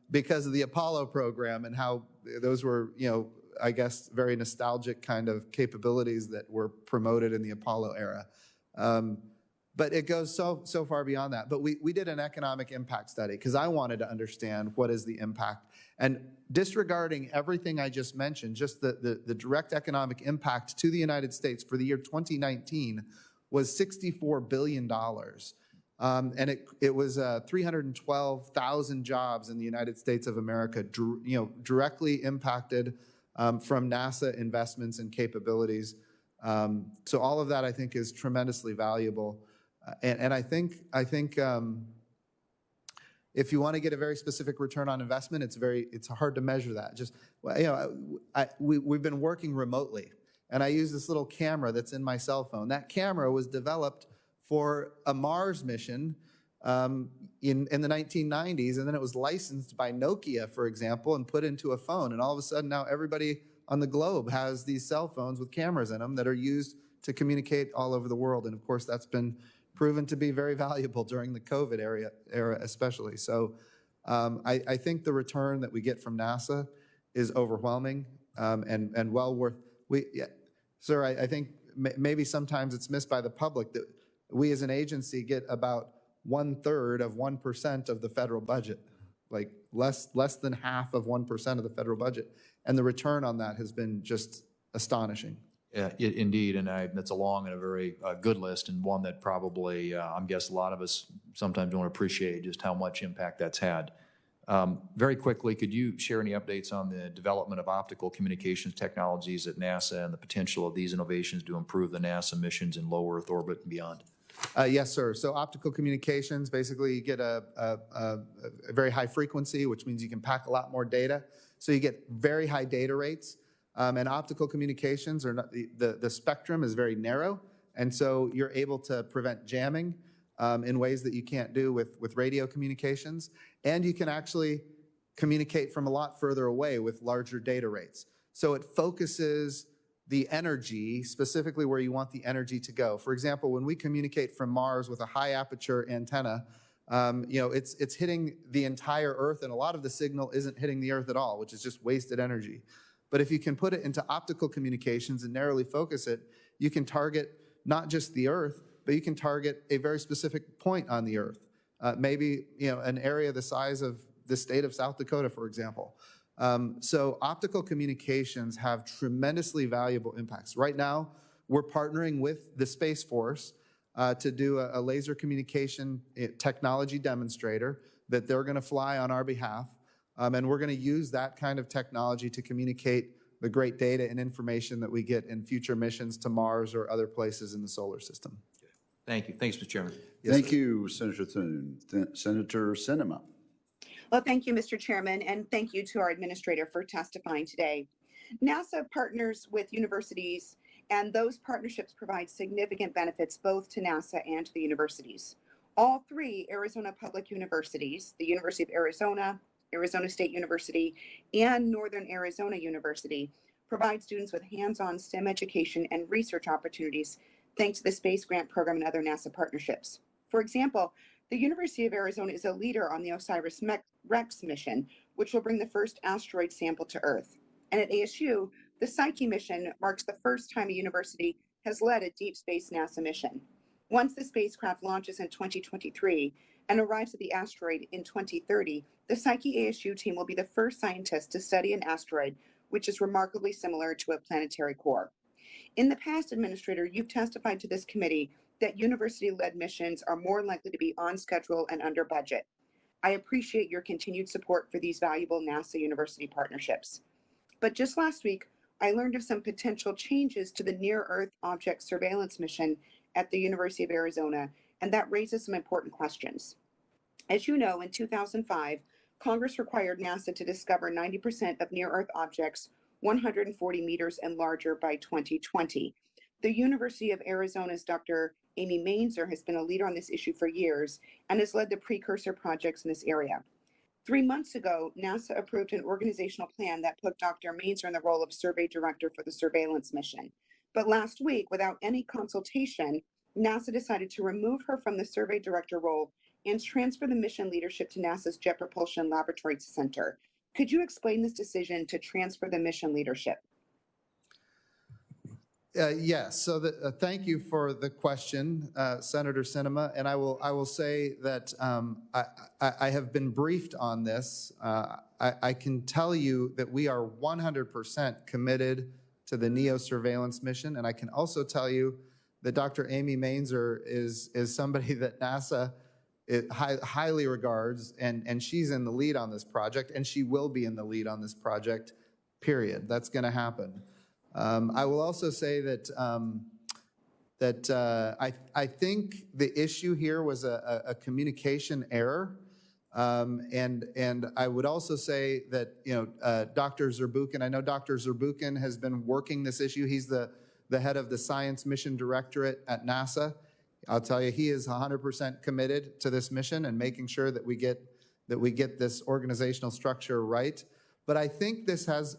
because of the Apollo program and how those were, I guess, very nostalgic kind of capabilities that were promoted in the Apollo era. But it goes so far beyond that. But we did an economic impact study because I wanted to understand what is the impact. And disregarding everything I just mentioned, just the direct economic impact to the United States for the year 2019 was $64 billion. And it was 312,000 jobs in the United States of America, directly impacted from NASA investments and capabilities. So all of that, I think, is tremendously valuable. And I think if you want to get a very specific return on investment, it's hard to measure that. Just, we've been working remotely, and I use this little camera that's in my cell phone. That camera was developed for a Mars mission in the 1990s, and then it was licensed by Nokia, for example, and put into a phone. And all of a sudden, now everybody on the globe has these cell phones with cameras in them that are used to communicate all over the world. And of course, that's been proven to be very valuable during the COVID era especially. So I think the return that we get from NASA is overwhelming and well worth. Sir, I think maybe sometimes it's missed by the public that we as an agency get about 1/3 of 1% of the federal budget, like less than half of 1% of the federal budget. And the return on that has been just astonishing. Yeah, indeed, and that's a long and a very good list, and one that probably, I'm guessing a lot of us sometimes don't appreciate just how much impact that's had. Very quickly, could you share any updates on the development of optical communications technologies at NASA and the potential of these innovations to improve the NASA missions in low Earth orbit and beyond? Yes, sir. So optical communications, basically you get a very high frequency, which means you can pack a lot more data. So you get very high data rates. And optical communications are not, the spectrum is very narrow, and so you're able to prevent jamming in ways that you can't do with radio communications. And you can actually communicate from a lot further away with larger data rates. So it focuses the energy specifically where you want the energy to go. For example, when we communicate from Mars with a high aperture antenna, it's hitting the entire Earth, and a lot of the signal isn't hitting the Earth at all, which is just wasted energy. But if you can put it into optical communications and narrowly focus it, you can target not just the Earth, but you can target a very specific point on the Earth. Maybe an area the size of the state of South Dakota, for example. So optical communications have tremendously valuable impacts. Right now, we're partnering with the Space Force to do a laser communication technology demonstrator that they're going to fly on our behalf. And we're going to use that kind of technology to communicate the great data and information that we get in future missions to Mars or other places in the solar system. Thank you. Thanks, Mr. Chairman. Yes, Thank sir. you, Senator Thune. Senator Sinema. Well, thank you, Mr. Chairman, and thank you to our administrator for testifying today. NASA partners with universities, and those partnerships provide significant benefits both to NASA and to the universities. All three Arizona public universities, the University of Arizona, Arizona State University, and Northern Arizona University, provide students with hands-on STEM education and research opportunities thanks to the Space Grant Program and other NASA partnerships. For example, the University of Arizona is a leader on the OSIRIS-REx mission, which will bring the first asteroid sample to Earth. And at ASU, the Psyche mission marks the first time a university has led a deep space NASA mission. Once the spacecraft launches in 2023 and arrives at the asteroid in 2030, the Psyche ASU team will be the first scientists to study an asteroid, which is remarkably similar to a planetary core. In the past, Administrator, you've testified to this committee that university-led missions are more likely to be on schedule and under budget. I appreciate your continued support for these valuable NASA university partnerships. But just last week, I learned of some potential changes to the near-Earth object surveillance mission at the University of Arizona, and that raises some important questions. As you know, in 2005, Congress required NASA to discover 90% of near-Earth objects 140 meters and larger by 2020. The University of Arizona's Dr. Amy Mainzer has been a leader on this issue for years and has led the precursor projects in this area. 3 months ago, NASA approved an organizational plan that put Dr. Mainzer in the role of survey director for the surveillance mission. But last week, without any consultation, NASA decided to remove her from the survey director role and transfer the mission leadership to NASA's Jet Propulsion Laboratory Center. Could you explain this decision to transfer the mission leadership? Yes. So thank you for the question, Senator Sinema. And I will say that I have been briefed on this. I can tell you that we are 100% committed to the NEO surveillance mission. And I can also tell you that Dr. Amy Mainzer is somebody that NASA highly regards, and she's in the lead on this project, and she will be in the lead on this project, period. That's going to happen. I will also say that I think the issue here was a communication error, and I would also say that Dr. Zurbuchen. I know Dr. Zurbuchen has been working this issue. He's the head of the Science Mission Directorate at NASA. I'll tell you, he is 100% committed to this mission and making sure that we get this organizational structure right. But I think this has.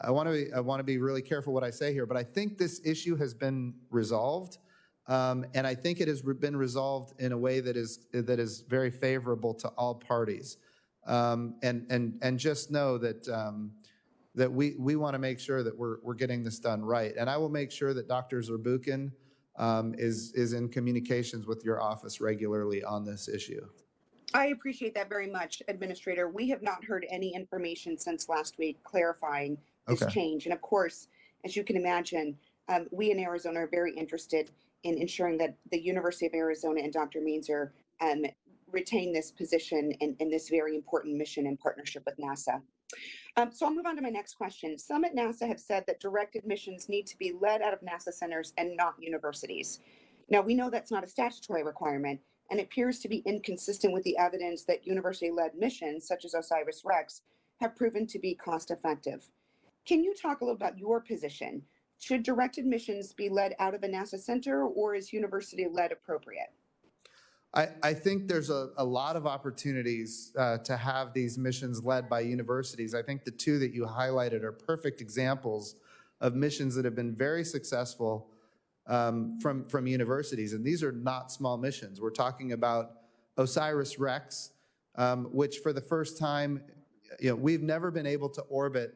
I want to be really careful what I say here, but I think this issue has been resolved, and I think it has been resolved in a way that is very favorable to all parties. And just know that we want to make sure that we're getting this done right. And I will make sure that Dr. Zurbuchen is in communications with your office regularly on this issue. I appreciate that very much, Administrator. We have not heard any information since last week clarifying this change. And of course, as you can imagine, we in Arizona are very interested in ensuring that the University of Arizona and Dr. Mainzer retain this position in this very important mission in partnership with NASA. So I'll move on to my next question. Some at NASA have said that directed missions need to be led out of NASA centers and not universities. Now, we know that's not a statutory requirement, and it appears to be inconsistent with the evidence that university-led missions, such as OSIRIS-REx, have proven to be cost-effective. Can you talk a little about your position? Should directed missions be led out of a NASA center, or is university-led appropriate? I think there's a lot of opportunities to have these missions led by universities. I think the two that you highlighted are perfect examples of missions that have been very successful from universities. And these are not small missions. We're talking about OSIRIS-REx, which for the first time, we've never been able to orbit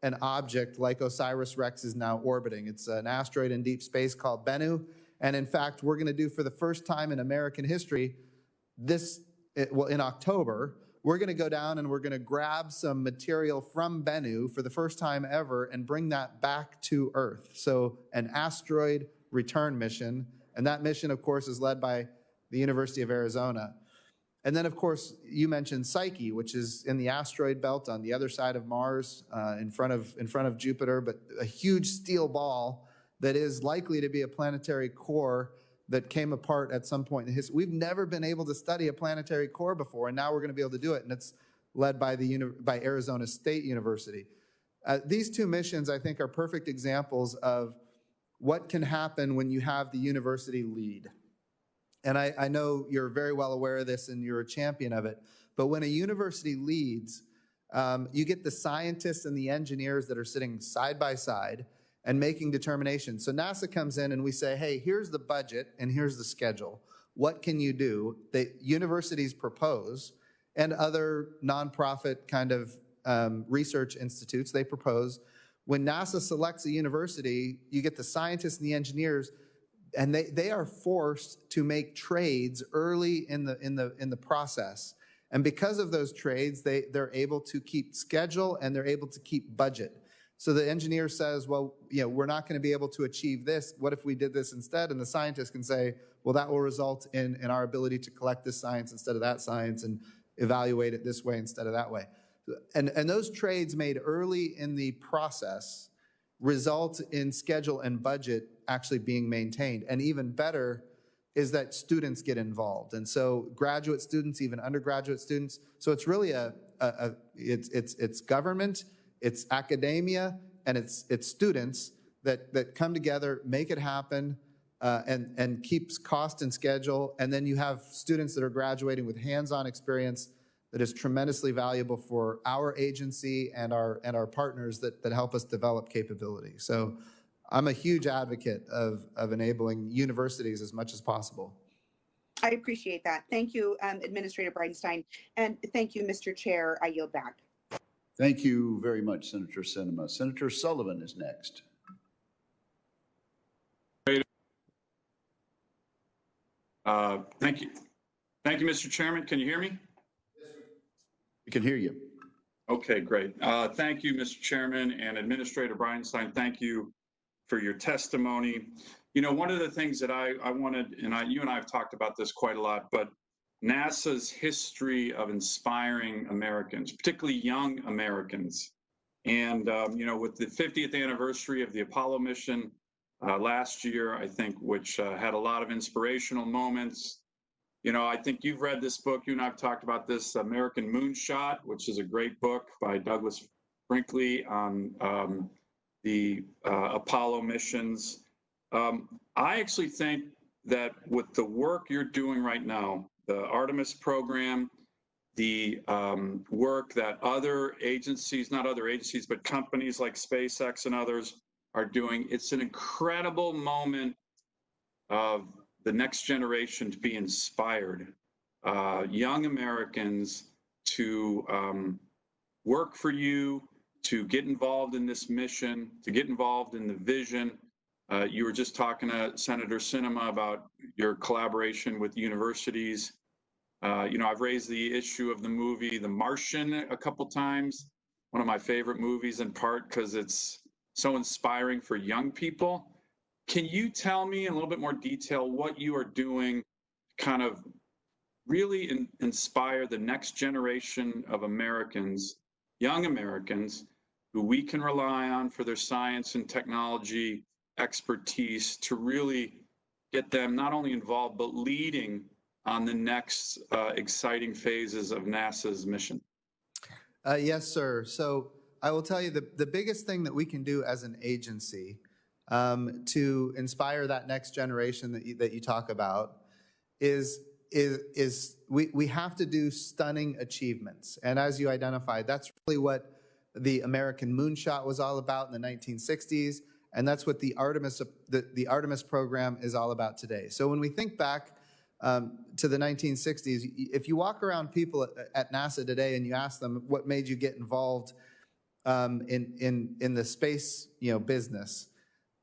an object like OSIRIS-REx is now orbiting. It's an asteroid in deep space called Bennu. And in fact, we're going to do for the first time in American history, in October, we're going to go down and we're going to grab some material from Bennu for the first time ever and bring that back to Earth. So an asteroid return mission. And that mission, of course, is led by the University of Arizona. And then, of course, you mentioned Psyche, which is in the asteroid belt on the other side of Mars, in front of Jupiter, but a huge steel ball that is likely to be a planetary core that came apart at some point in history. We've never been able to study a planetary core before, and now we're going to be able to do it, and it's led by by Arizona State University. These two missions, I think, are perfect examples of what can happen when you have the university lead. And I know you're very well aware of this and you're a champion of it, but when a university leads, you get the scientists and the engineers that are sitting side by side and making determinations. So NASA comes in and we say, hey, here's the budget and here's the schedule. What can you do? The universities propose, and other nonprofit kind of research institutes, they propose. When NASA selects a university, you get the scientists and the engineers, and they are forced to make trades early in the process. And because of those trades, they're able to keep schedule and they're able to keep budget. So the engineer says, well, we're not going to be able to achieve this. What if we did this instead? And the scientist can say, well, that will result in our ability to collect this science instead of that science and evaluate it this way instead of that way. And those trades made early in the process result in schedule and budget actually being maintained. And even better is that students get involved. And so graduate students, even undergraduate students. So it's really it's government, it's academia, and it's students that come together, make it happen, and keeps cost and schedule. And then you have students that are graduating with hands-on experience that is tremendously valuable for our agency and our partners that help us develop capability. So I'm a huge advocate of enabling universities as much as possible. I appreciate that. Thank you, Administrator Bridenstine. And thank you, Mr. Chair. I yield back. Thank you very much, Senator Sinema. Senator Sullivan is next. Thank you. Thank you, Mr. Chairman. Can you hear me? We can hear you. Okay, great. Thank you, Mr. Chairman, and Administrator Bridenstine. Thank you for your testimony. You know, one of the things that I wanted, and you and I have talked about this quite a lot, but NASA's history of inspiring Americans, particularly young Americans. And, you know, with the 50th anniversary of the Apollo mission last year, I think, which had a lot of inspirational moments. You know, I think you've read this book. You and I have talked about this, American Moonshot, which is a great book by Douglas Brinkley on the Apollo missions. I actually think that with the work you're doing right now, the Artemis program, the work that other agencies, not other agencies, but companies like SpaceX and others are doing, it's an incredible moment of the next generation to be inspired, young Americans to work for you, to get involved in this mission, to get involved in the vision. You were just talking to Senator Sinema about your collaboration with universities. You know, I've raised the issue of the movie The Martian a couple times, one of my favorite movies in part because it's so inspiring for young people. Can you tell me in a little bit more detail what you are doing to kind of really inspire the next generation of Americans, young Americans, who we can rely on for their science and technology expertise to really get them not only involved, but leading on the next exciting phases of NASA's mission? Yes, sir. So I will tell you the biggest thing that we can do as an agency to inspire that next generation that you talk about is we have to do stunning achievements. And as you identified, that's really what the American Moonshot was all about in the 1960s, and that's what the Artemis program is all about today. So when we think back to the 1960s, if you walk around people at NASA today and you ask them what made you get involved in the space business,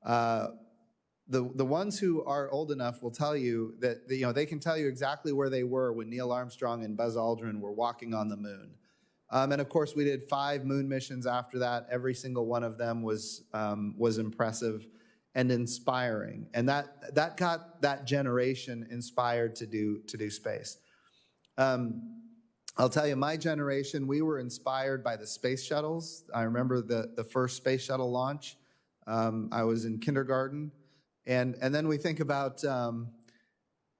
the ones who are old enough will tell you that they can tell you exactly where they were when Neil Armstrong and Buzz Aldrin were walking on the moon. And of course, we did 5 moon missions after that. Every single one of them was impressive and inspiring, and that got that generation inspired to do space. I'll tell you, my generation, we were inspired by the space shuttles. I remember the first space shuttle launch. I was in kindergarten, and then we think about some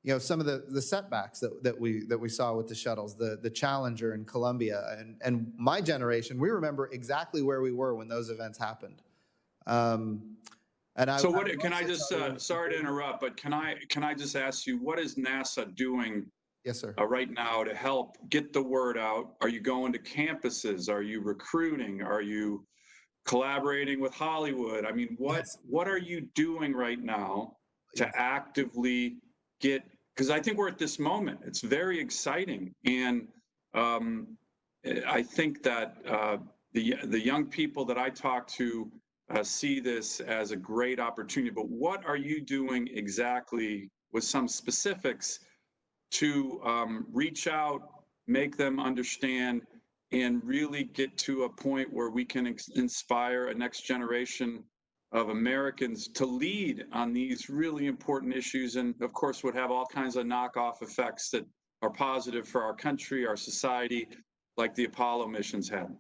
of the setbacks that we saw with the shuttles, the Challenger and Columbia, and my generation, we remember exactly where we were when those events happened. So what can I just sorry to interrupt, but can I just ask you, what is NASA doing? Yes, sir. Right now to help get the word out? Are you going to campuses? Are you recruiting? Are you collaborating with Hollywood? I mean, what are you doing right now to actively get? Because I think we're at this moment. It's very exciting, and I think that the young people that I talk to see this as a great opportunity. But what are you doing exactly with some specifics to reach out, make them understand, and really get to a point where we can inspire a next generation of Americans to lead on these really important issues, and of course would have all kinds of knockoff effects that are positive for our country, our society, like the Apollo missions had?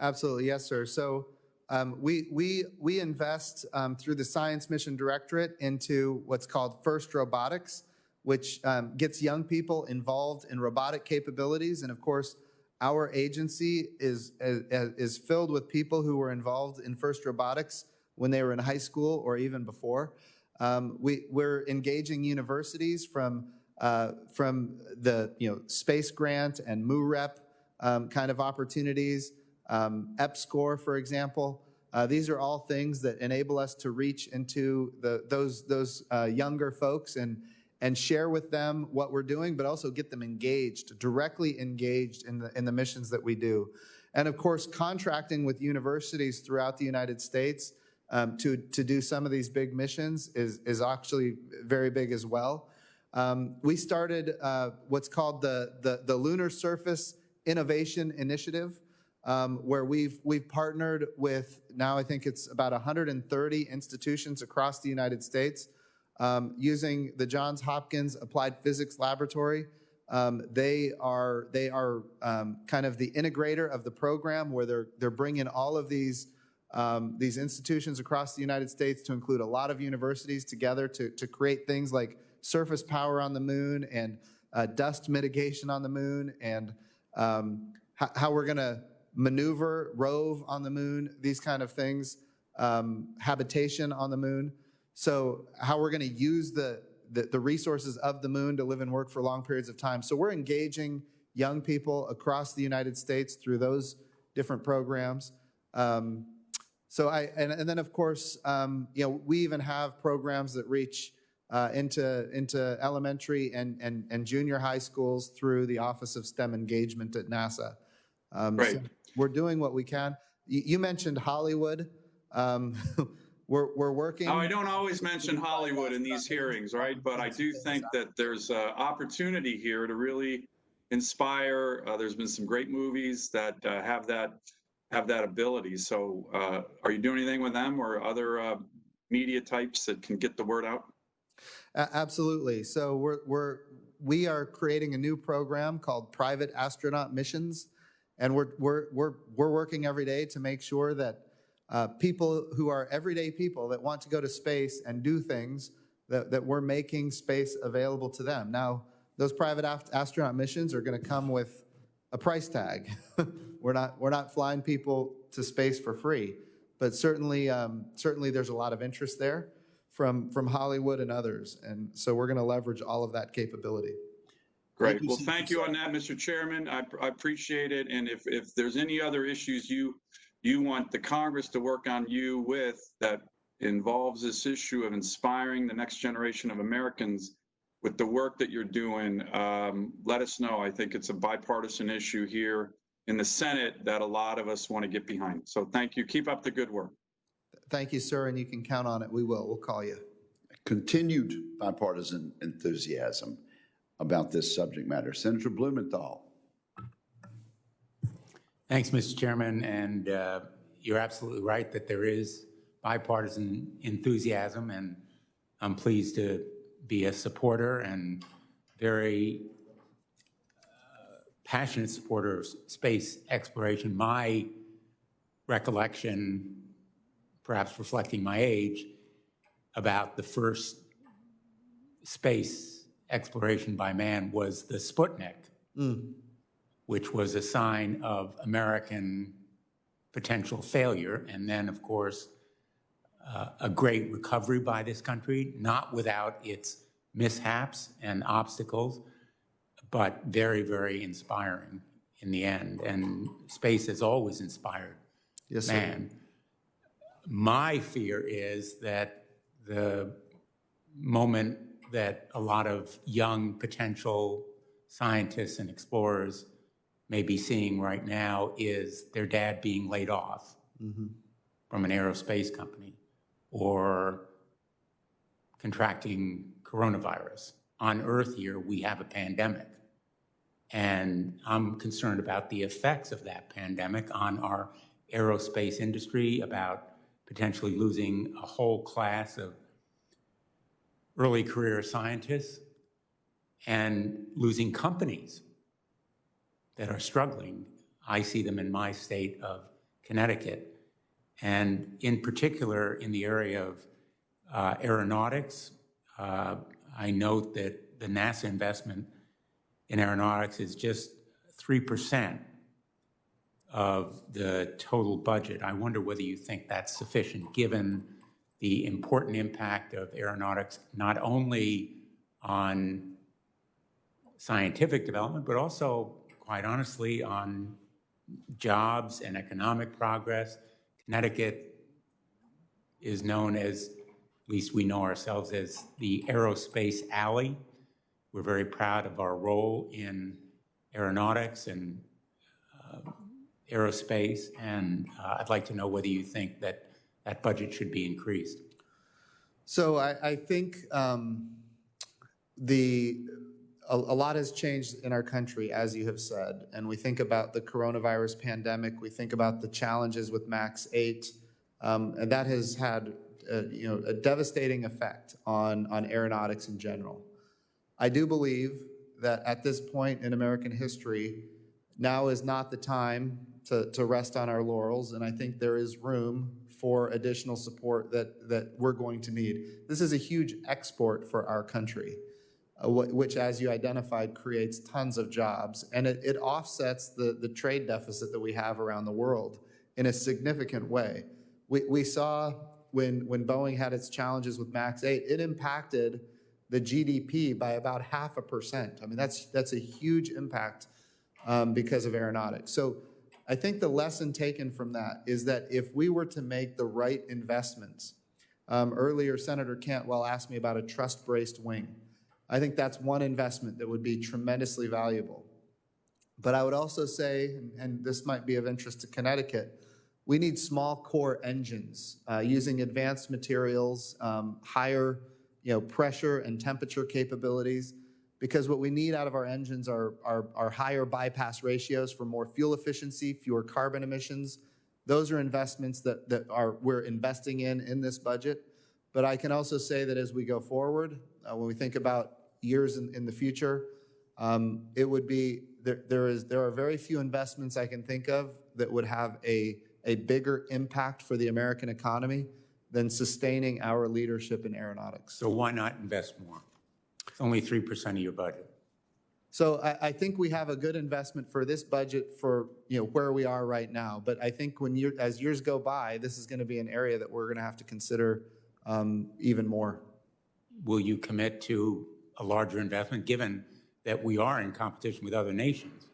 Absolutely, yes, sir. So we invest through the Science Mission Directorate into what's called FIRST Robotics, which gets young people involved in robotic capabilities. And of course, our agency is filled with people who were involved in FIRST Robotics when they were in high school or even before. We're engaging universities from the Space Grant and MUREP kind of opportunities, EPSCoR, for example. These are all things that enable us to reach into those younger folks and share with them what we're doing, but also get them engaged, directly engaged in the missions that we do. And of course, contracting with universities throughout the United States to do some of these big missions is actually very big as well. We started what's called the Lunar Surface Innovation Initiative, where we've partnered with, now I think it's about 130 institutions across the United States, using the Johns Hopkins Applied Physics Laboratory. They are kind of the integrator of the program, where they're bringing all of these institutions across the United States, to include a lot of universities, together to create things like surface power on the moon and dust mitigation on the moon, and how we're going to maneuver, rove on the moon, these kind of things, habitation on the moon. So how we're going to use the resources of the moon to live and work for long periods of time. So we're engaging young people across the United States through those different programs. And then of course, we even have programs that reach into elementary and junior high schools through the Office of STEM Engagement at NASA. Great. So we're doing what we can. You mentioned Hollywood. We're working. Now, I don't always mention Hollywood in these hearings, right? But I do think that there's opportunity here to really inspire. There's been some great movies that have that ability. So are you doing anything with them or other media types that can get the word out? Absolutely. So we are creating a new program called Private Astronaut Missions, and we're working every day to make sure that people who are everyday people that want to go to space and do things, that we're making space available to them. Now, those private astronaut missions are going to come with a price tag. We're not flying people to space for free, but certainly there's a lot of interest there from Hollywood and others, and so we're going to leverage all of that capability. Great. Well, thank you on that, Mr. Chairman. I appreciate it. And if there's any other issues you want the Congress to work on you with that involves this issue of inspiring the next generation of Americans with the work that you're doing, let us know. I think it's a bipartisan issue here in the Senate that a lot of us want to get behind. So thank you. Keep up the good work. Thank you, sir, and you can count on it. We will. We'll call you. Continued bipartisan enthusiasm about this subject matter. Senator Blumenthal. Thanks, Mr. Chairman, and you're absolutely right that there is bipartisan enthusiasm, and I'm pleased to be a supporter and very passionate supporter of space exploration. My recollection, perhaps reflecting my age, about the first space exploration by man was the Sputnik, which was a sign of American potential failure. And then, of course, a great recovery by this country, not without its mishaps and obstacles, but very, very inspiring in the end. And space has always inspired man. My fear is that the moment that a lot of young potential scientists and explorers may be seeing right now is their dad being laid off from an aerospace company or contracting coronavirus. On Earth here, we have a pandemic. And I'm concerned about the effects of that pandemic on our aerospace industry, about potentially losing a whole class of early career scientists and losing companies that are struggling. I see them in my state of Connecticut. And in particular, in the area of aeronautics, I note that the NASA investment in aeronautics is just 3% of the total budget. I wonder whether you think that's sufficient, given the important impact of aeronautics, not only on scientific development, but also, quite honestly, on jobs and economic progress. Connecticut is known as, at least we know ourselves as, the Aerospace Alley. We're very proud of our role in aeronautics and aerospace, and I'd like to know whether you think that that budget should be increased. So I think a lot has changed in our country, as you have said, and we think about the coronavirus pandemic, we think about the challenges with Max 8, and that has had a devastating effect on aeronautics in general. I do believe that at this point in American history, now is not the time to rest on our laurels, and I think there is room for additional support that we're going to need. This is a huge export for our country, which, as you identified, creates tons of jobs, and it offsets the trade deficit that we have around the world in a significant way. We saw when Boeing had its challenges with Max 8, it impacted the GDP by about 0.5%. I mean, that's a huge impact because of aeronautics. So I think the lesson taken from that is that if we were to make the right investments, earlier Senator Cantwell asked me about a trust-braced wing. I think that's one investment that would be tremendously valuable. But I would also say, and this might be of interest to Connecticut, we need small core engines using advanced materials, higher pressure and temperature capabilities, because what we need out of our engines are higher bypass ratios for more fuel efficiency, fewer carbon emissions. Those are investments that we're investing in this budget. But I can also say that as we go forward, when we think about years in the future, it would be there are very few investments I can think of that would have a bigger impact for the American economy than sustaining our leadership in aeronautics. So why not invest more? It's only 3% of your budget. So I think we have a good investment for this budget for where we are right now. But I think as years go by, this is going to be an area that we're going to have to consider even more. Will you commit to a larger investment, given that we are in competition with other nations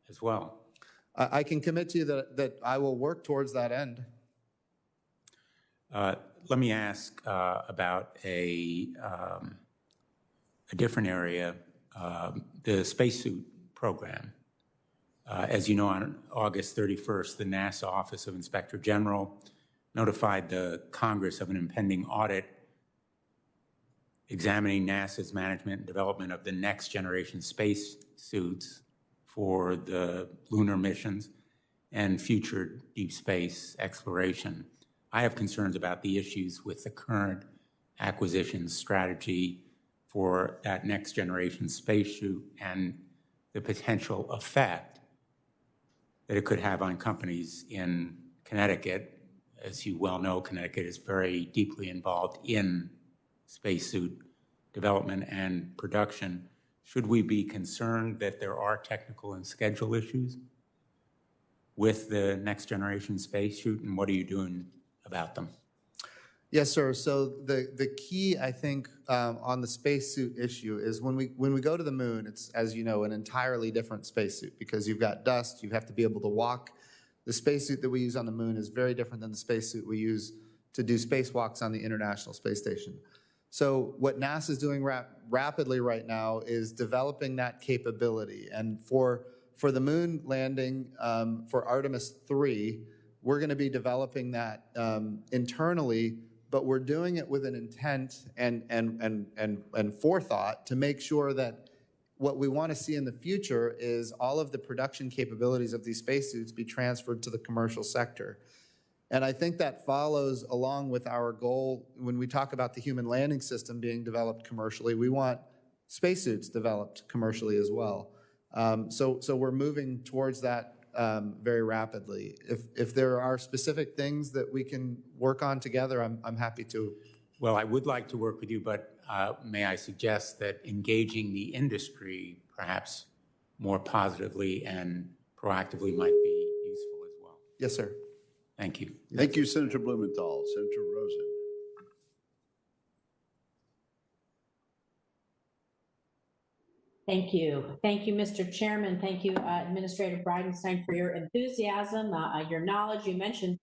as well? I can commit to you that I will work towards that end. Let me ask about a different area, the spacesuit program. As you know, on August 31st, the NASA Office of Inspector General notified the Congress of an impending audit examining NASA's management and development of the next generation space suits for the lunar missions and future deep space exploration. I have concerns about the issues with the current acquisition strategy for that next generation spacesuit and the potential effect that it could have on companies in Connecticut. As you well know, Connecticut is very deeply involved in spacesuit development and production. Should we be concerned that there are technical and schedule issues with the next generation spacesuit, and what are you doing about them? Yes, sir. So the key, I think, on the spacesuit issue is when we go to the moon, it's, as you know, an entirely different spacesuit because you've got dust, you have to be able to walk. The spacesuit that we use on the moon is very different than the spacesuit we use to do spacewalks on the International Space Station. So what NASA is doing rapidly right now is developing that capability. And for the moon landing for Artemis 3, we're going to be developing that internally, but we're doing it with an intent and forethought to make sure that what we want to see in the future is all of the production capabilities of these spacesuits be transferred to the commercial sector. And I think that follows along with our goal when we talk about the human landing system being developed commercially. We want spacesuits developed commercially as well. So we're moving towards that very rapidly. If there are specific things that we can work on together, I'm happy to. Well, I would like to work with you, but may I suggest that engaging the industry perhaps more positively and proactively might be useful as well. Yes, sir. Thank you. Thank you, Senator Blumenthal. Senator Rosen. Thank you. Thank you, Mr. Chairman. Thank you, Administrator Bridenstine, for your enthusiasm, your knowledge. You mentioned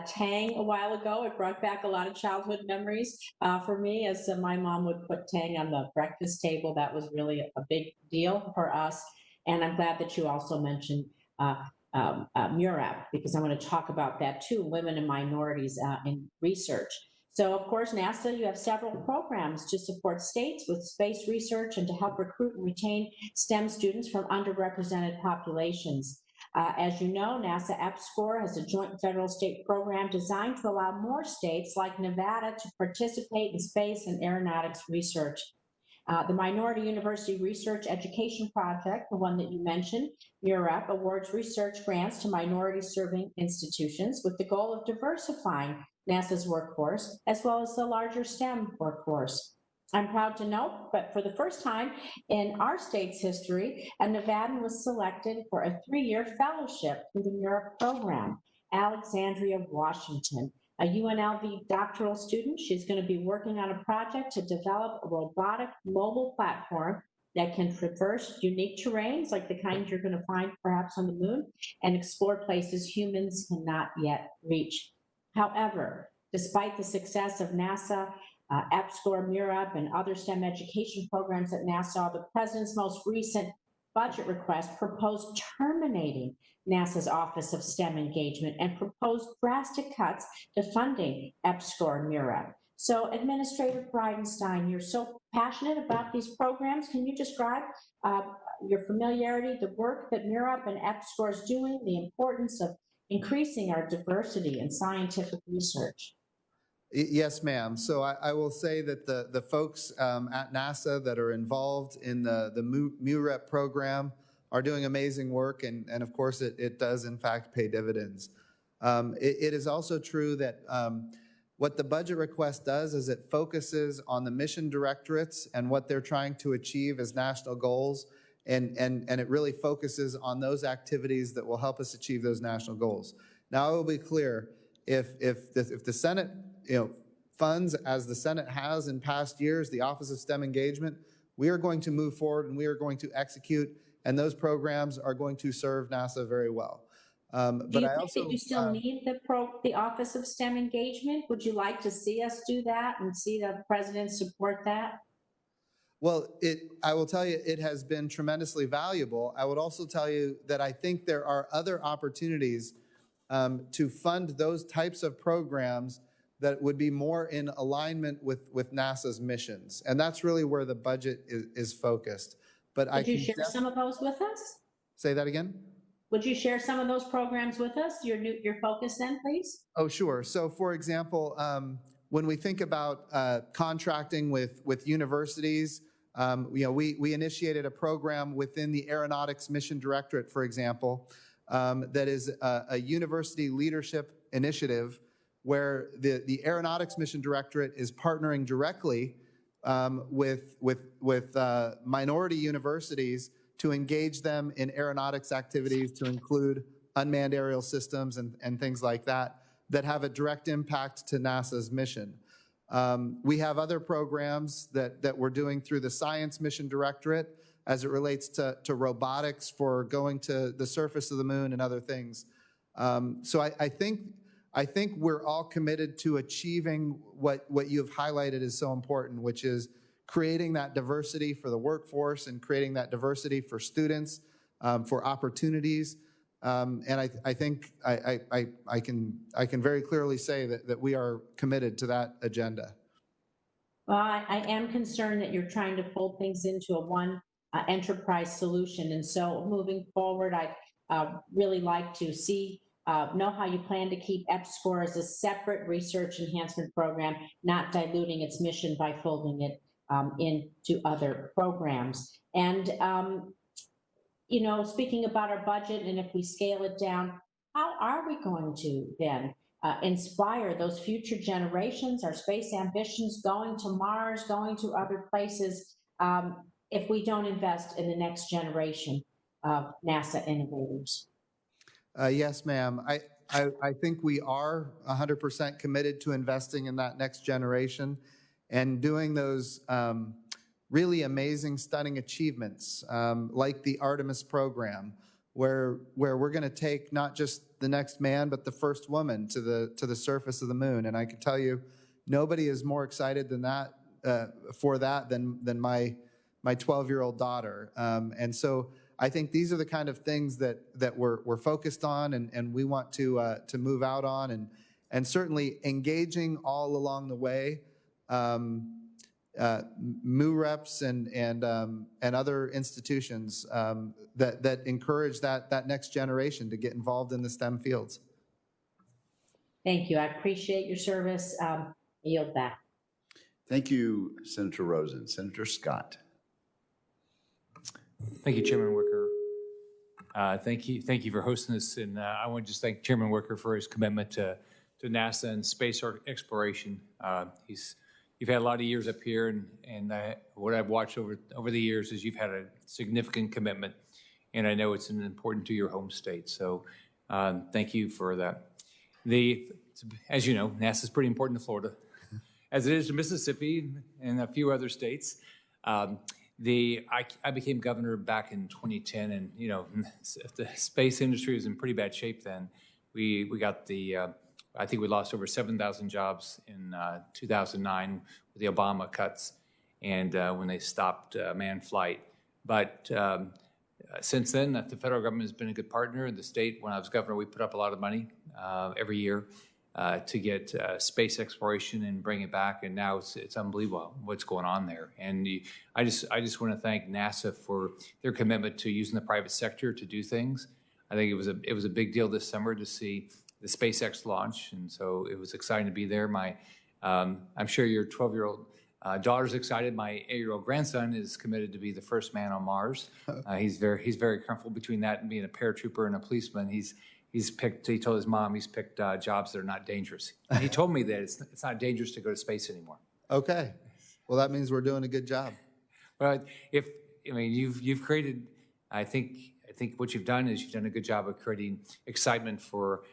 Tang a while ago. It brought back a lot of childhood memories for me, as my mom would put Tang on the breakfast table. That was really a big deal for us. And I'm glad that you also mentioned MURAP, because I'm going to talk about that too, women and minorities in research. So, of course, NASA, you have several programs to support states with space research and to help recruit and retain STEM students from underrepresented populations. As you know, NASA EPSCoR has a joint federal-state program designed to allow more states like Nevada to participate in space and aeronautics research. The Minority University Research Education Project, the one that you mentioned, MUREP, awards research grants to minority-serving institutions with the goal of diversifying NASA's workforce, as well as the larger STEM workforce. I'm proud to note, but for the first time in our state's history, a Nevadan was selected for a 3-year fellowship through the MUREP program, Alexandria, Washington. A UNLV doctoral student, she's going to be working on a project to develop a robotic mobile platform that can traverse unique terrains like the kind you're going to find perhaps on the moon and explore places humans cannot yet reach. However, despite the success of NASA, EPSCoR, MUREP, and other STEM education programs at NASA, the president's most recent budget request proposed terminating NASA's Office of STEM Engagement and proposed drastic cuts to funding EPSCoR and MUREP. So, Administrator Bridenstine, you're so passionate about these programs. Can you describe your familiarity, the work that MUREP and EPSCoR is doing, the importance of increasing our diversity in scientific research? Yes, ma'am. So I will say that the folks at NASA that are involved in the MUREP program are doing amazing work, and of course it does in fact pay dividends. It is also true that what the budget request does is it focuses on the mission directorates and what they're trying to achieve as national goals, and it really focuses on those activities that will help us achieve those national goals. Now, I will be clear, if the Senate funds, as the Senate has in past years, the Office of STEM Engagement, we are going to move forward and we are going to execute, and those programs are going to serve NASA very well. Do you think that you still need the Office of STEM Engagement? Would you like to see us do that and see the president support that? Well, I will tell you, it has been tremendously valuable. I would also tell you that I think there are other opportunities to fund those types of programs that would be more in alignment with NASA's missions. And that's really where the budget is focused. But Could you share some of those with us? Say that again? Would you share some of those programs with us, your focus then, please? Oh, sure. So for example, when we think about contracting with universities, we initiated a program within the Aeronautics Mission Directorate, for example, that is a university leadership initiative where the Aeronautics Mission Directorate is partnering directly with minority universities to engage them in aeronautics activities, to include unmanned aerial systems and things like that have a direct impact to NASA's mission. We have other programs that we're doing through the Science Mission Directorate as it relates to robotics for going to the surface of the moon and other things. So I think we're all committed to achieving what you've highlighted is so important, which is creating that diversity for the workforce and creating that diversity for students, for opportunities. And I think I can very clearly say that we are committed to that agenda. Well, I am concerned that you're trying to fold things into a one enterprise solution. And so moving forward, I'd really like to know how you plan to keep EPSCoR as a separate research enhancement program, not diluting its mission by folding it into other programs. And, speaking about our budget, and if we scale it down, how are we going to then inspire those future generations, our space ambitions, going to Mars, going to other places, if we don't invest in the next generation of NASA innovators? Yes, ma'am. I think we are 100% committed to investing in that next generation and doing those really amazing, stunning achievements like the Artemis program, where we're going to take not just the next man, but the first woman to the surface of the moon. And I can tell you, nobody is more excited than that than my 12-year-old daughter. And so I think these are the kind of things that we're focused on and we want to move out on. and certainly engaging all along the way MUREPs and other institutions that encourage that next generation to get involved in the STEM fields. Thank you. I appreciate your service. I yield back. Thank you, Senator Rosen. Senator Scott. Thank you, Chairman Wicker. Thank you for hosting this, and I want to just thank Chairman Wicker for his commitment to NASA and space exploration. You've had a lot of years up here, and what I've watched over the years is you've had a significant commitment, and I know it's important to your home state. So thank you for that. As you know, NASA is pretty important to Florida, as it is to Mississippi and a few other states. I became governor back in 2010, and the space industry was in pretty bad shape then. We got I think we lost over 7,000 jobs in 2009 with the Obama cuts and when they stopped manned flight. But since then, the federal government has been a good partner. The state, when I was governor, we put up a lot of money every year to get space exploration and bring it back. And now it's unbelievable what's going on there. And I just want to thank NASA for their commitment to using the private sector to do things. I think it was a big deal this summer to see the SpaceX launch, and so it was exciting to be there. I'm sure your 12-year-old daughter's excited. My 8-year-old grandson is committed to be the first man on Mars. He's very comfortable between that and being a paratrooper and a policeman. He told his mom he's picked jobs that are not dangerous. And he told me that it's not dangerous to go to space anymore. Okay, well that means we're doing a good job. Well, you've created. I think what you've done is you've done a good job of creating excitement for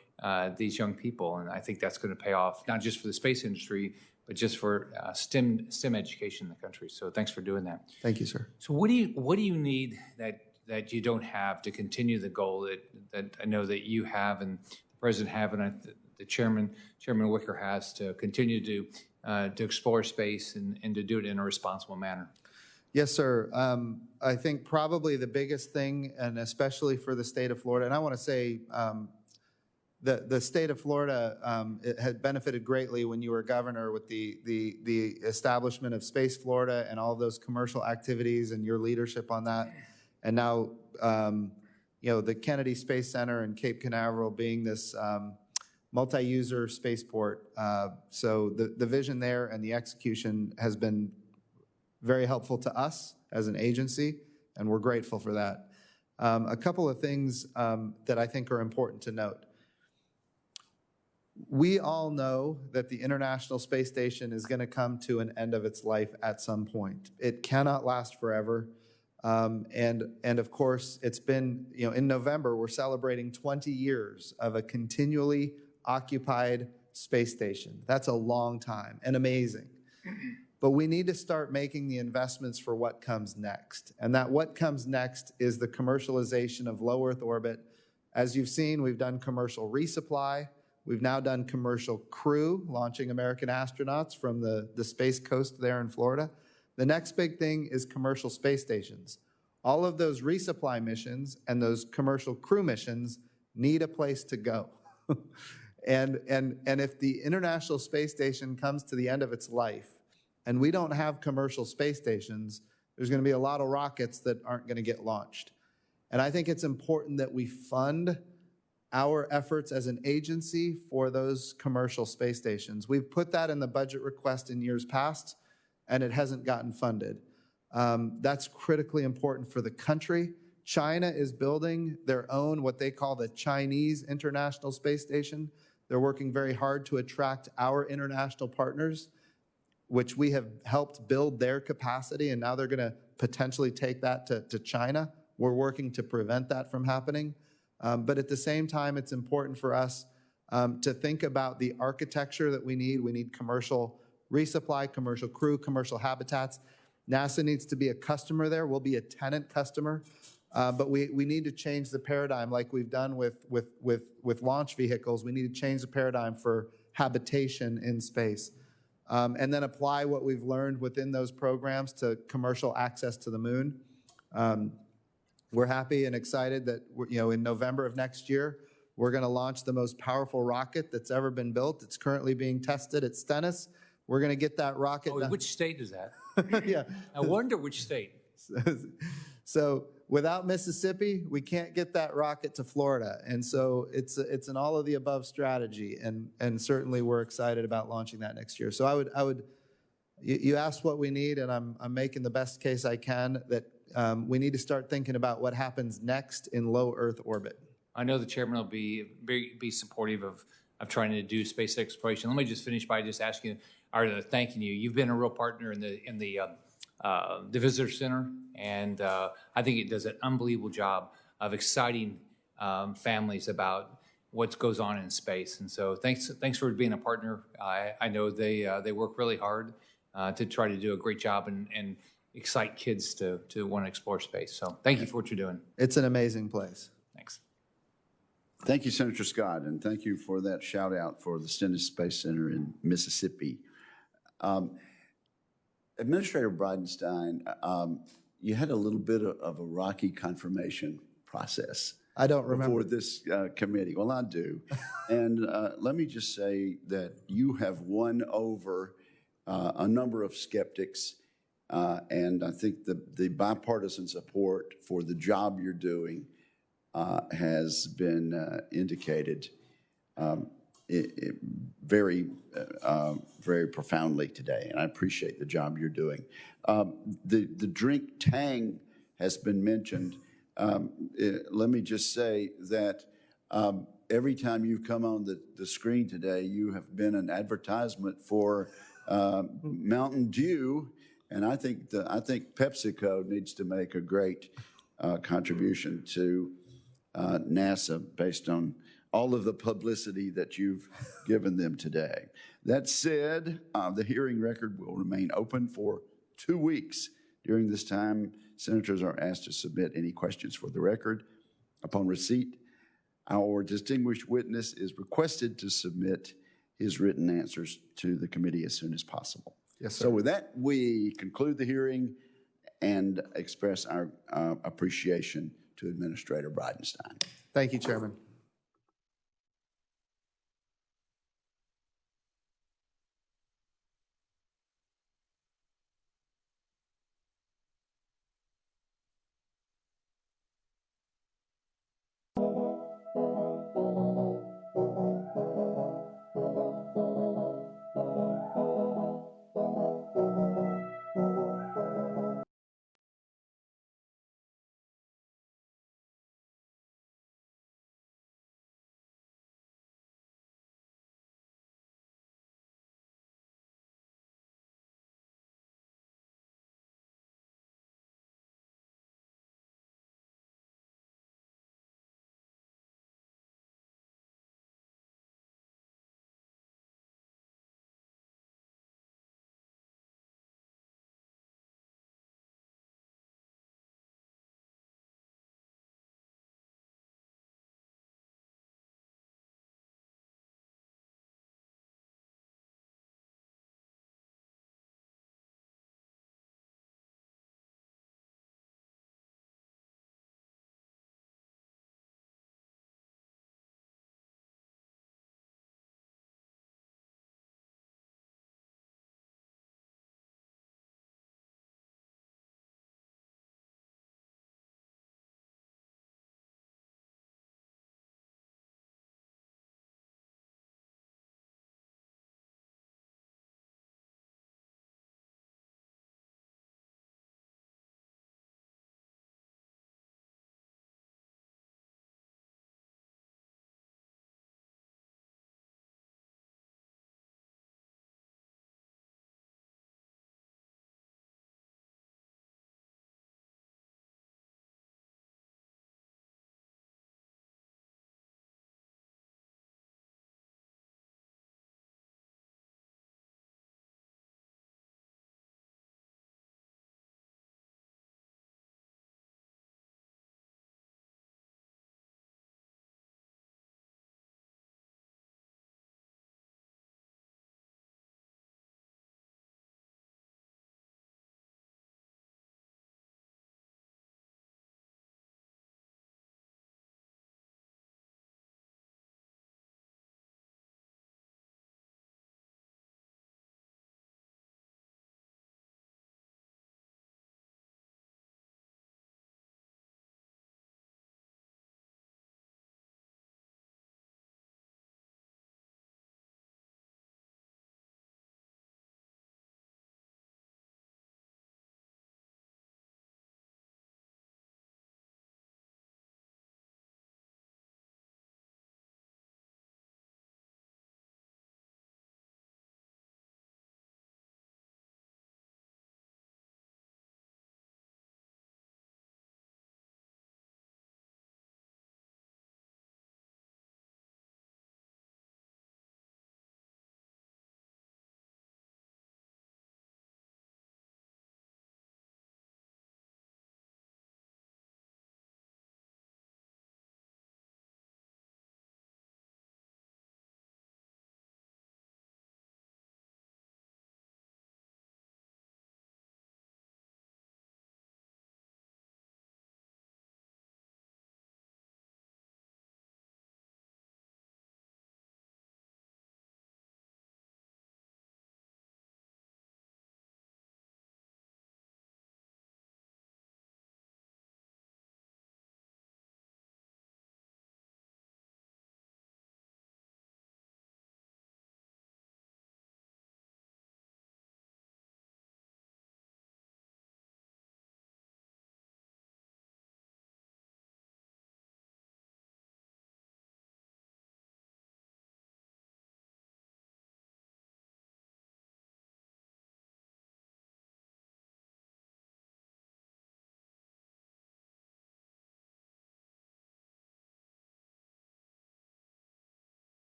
these young people, and I think that's going to pay off not just for the space industry, but just for STEM education in the country. So thanks for doing that. Thank you, sir. So what do you need that you don't have to continue the goal that I know that you have and the president have, and the Chairman Wicker has, to continue to explore space and to do it in a responsible manner? Yes, sir. I think probably the biggest thing, and especially for the state of Florida, and I want to say the state of Florida it had benefited greatly when you were governor with the establishment of Space Florida and all of those commercial activities and your leadership on that. And now, the Kennedy Space Center and Cape Canaveral being this multi-user spaceport. So the vision there and the execution has been very helpful to us as an agency, and we're grateful for that. A couple of things that I think are important to note. We all know that the International Space Station is going to come to an end of its life at some point. It cannot last forever. And of course, it's been, in November, we're celebrating 20 years of a continually occupied space station. That's a long time and amazing. But we need to start making the investments for what comes next. And that what comes next is the commercialization of low Earth orbit. As you've seen, we've done commercial resupply. We've now done commercial crew, launching American astronauts from the Space Coast there in Florida. The next big thing is commercial space stations. All of those resupply missions and those commercial crew missions need a place to go. And if the International Space Station comes to the end of its life and we don't have commercial space stations, there's going to be a lot of rockets that aren't going to get launched. And I think it's important that we fund our efforts as an agency for those commercial space stations. We've put that in the budget request in years past, and it hasn't gotten funded. That's critically important for the country. China is building their own, what they call the Chinese International Space Station. They're working very hard to attract our international partners, which we have helped build their capacity, and now they're going to potentially take that to China. We're working to prevent that from happening. But at the same time, it's important for us to think about the architecture that we need. We need commercial resupply, commercial crew, commercial habitats. NASA needs to be a customer there. We'll be a tenant customer. But we need to change the paradigm like we've done with launch vehicles. We need to change the paradigm for habitation in space. And then apply what we've learned within those programs to commercial access to the moon. We're happy and excited that in November of next year, We're going to launch the most powerful rocket that's ever been built. It's currently being tested at Stennis. We're going to get that rocket. Oh, which state is that? Yeah. I wonder which state. So without Mississippi, we can't get that rocket to Florida. And so it's an all of the above strategy. And certainly we're excited about launching that next year. So you asked what we need, and I'm making the best case I can that we need to start thinking about what happens next in low Earth orbit. I know the chairman will be supportive of trying to do space exploration. Let me just finish by just asking or thanking you. You've been a real partner in the Visitor Center, and I think it does an unbelievable job of exciting families about what goes on in space. And so thanks for being a partner. I know they work really hard to try to do a great job and excite kids to want to explore space. So thank you for what you're doing. It's an amazing place. Thanks. Thank you, Senator Scott, and thank you for that shout out for the Stennis Space Center in Mississippi. Administrator Bridenstine, you had a little bit of a rocky confirmation process. I don't remember. Before this committee. Well, I do. And let me just say that you have won over a number of skeptics, and I think the bipartisan support for the job you're doing has been indicated very profoundly today, and I appreciate the job you're doing. The drink Tang has been mentioned. Let me just say that every time you've come on the screen today, you have been an advertisement for Mountain Dew, and I think PepsiCo needs to make a great contribution to NASA based on all of the publicity that you've given them today. That said, the hearing record will remain open for 2 weeks. During this time, senators are asked to submit any questions for the record. Upon receipt, our distinguished witness is requested to submit his written answers to the committee as soon as possible. Yes, sir. So with that, we conclude the hearing and express our appreciation to Administrator Bridenstine. Thank you, Chairman.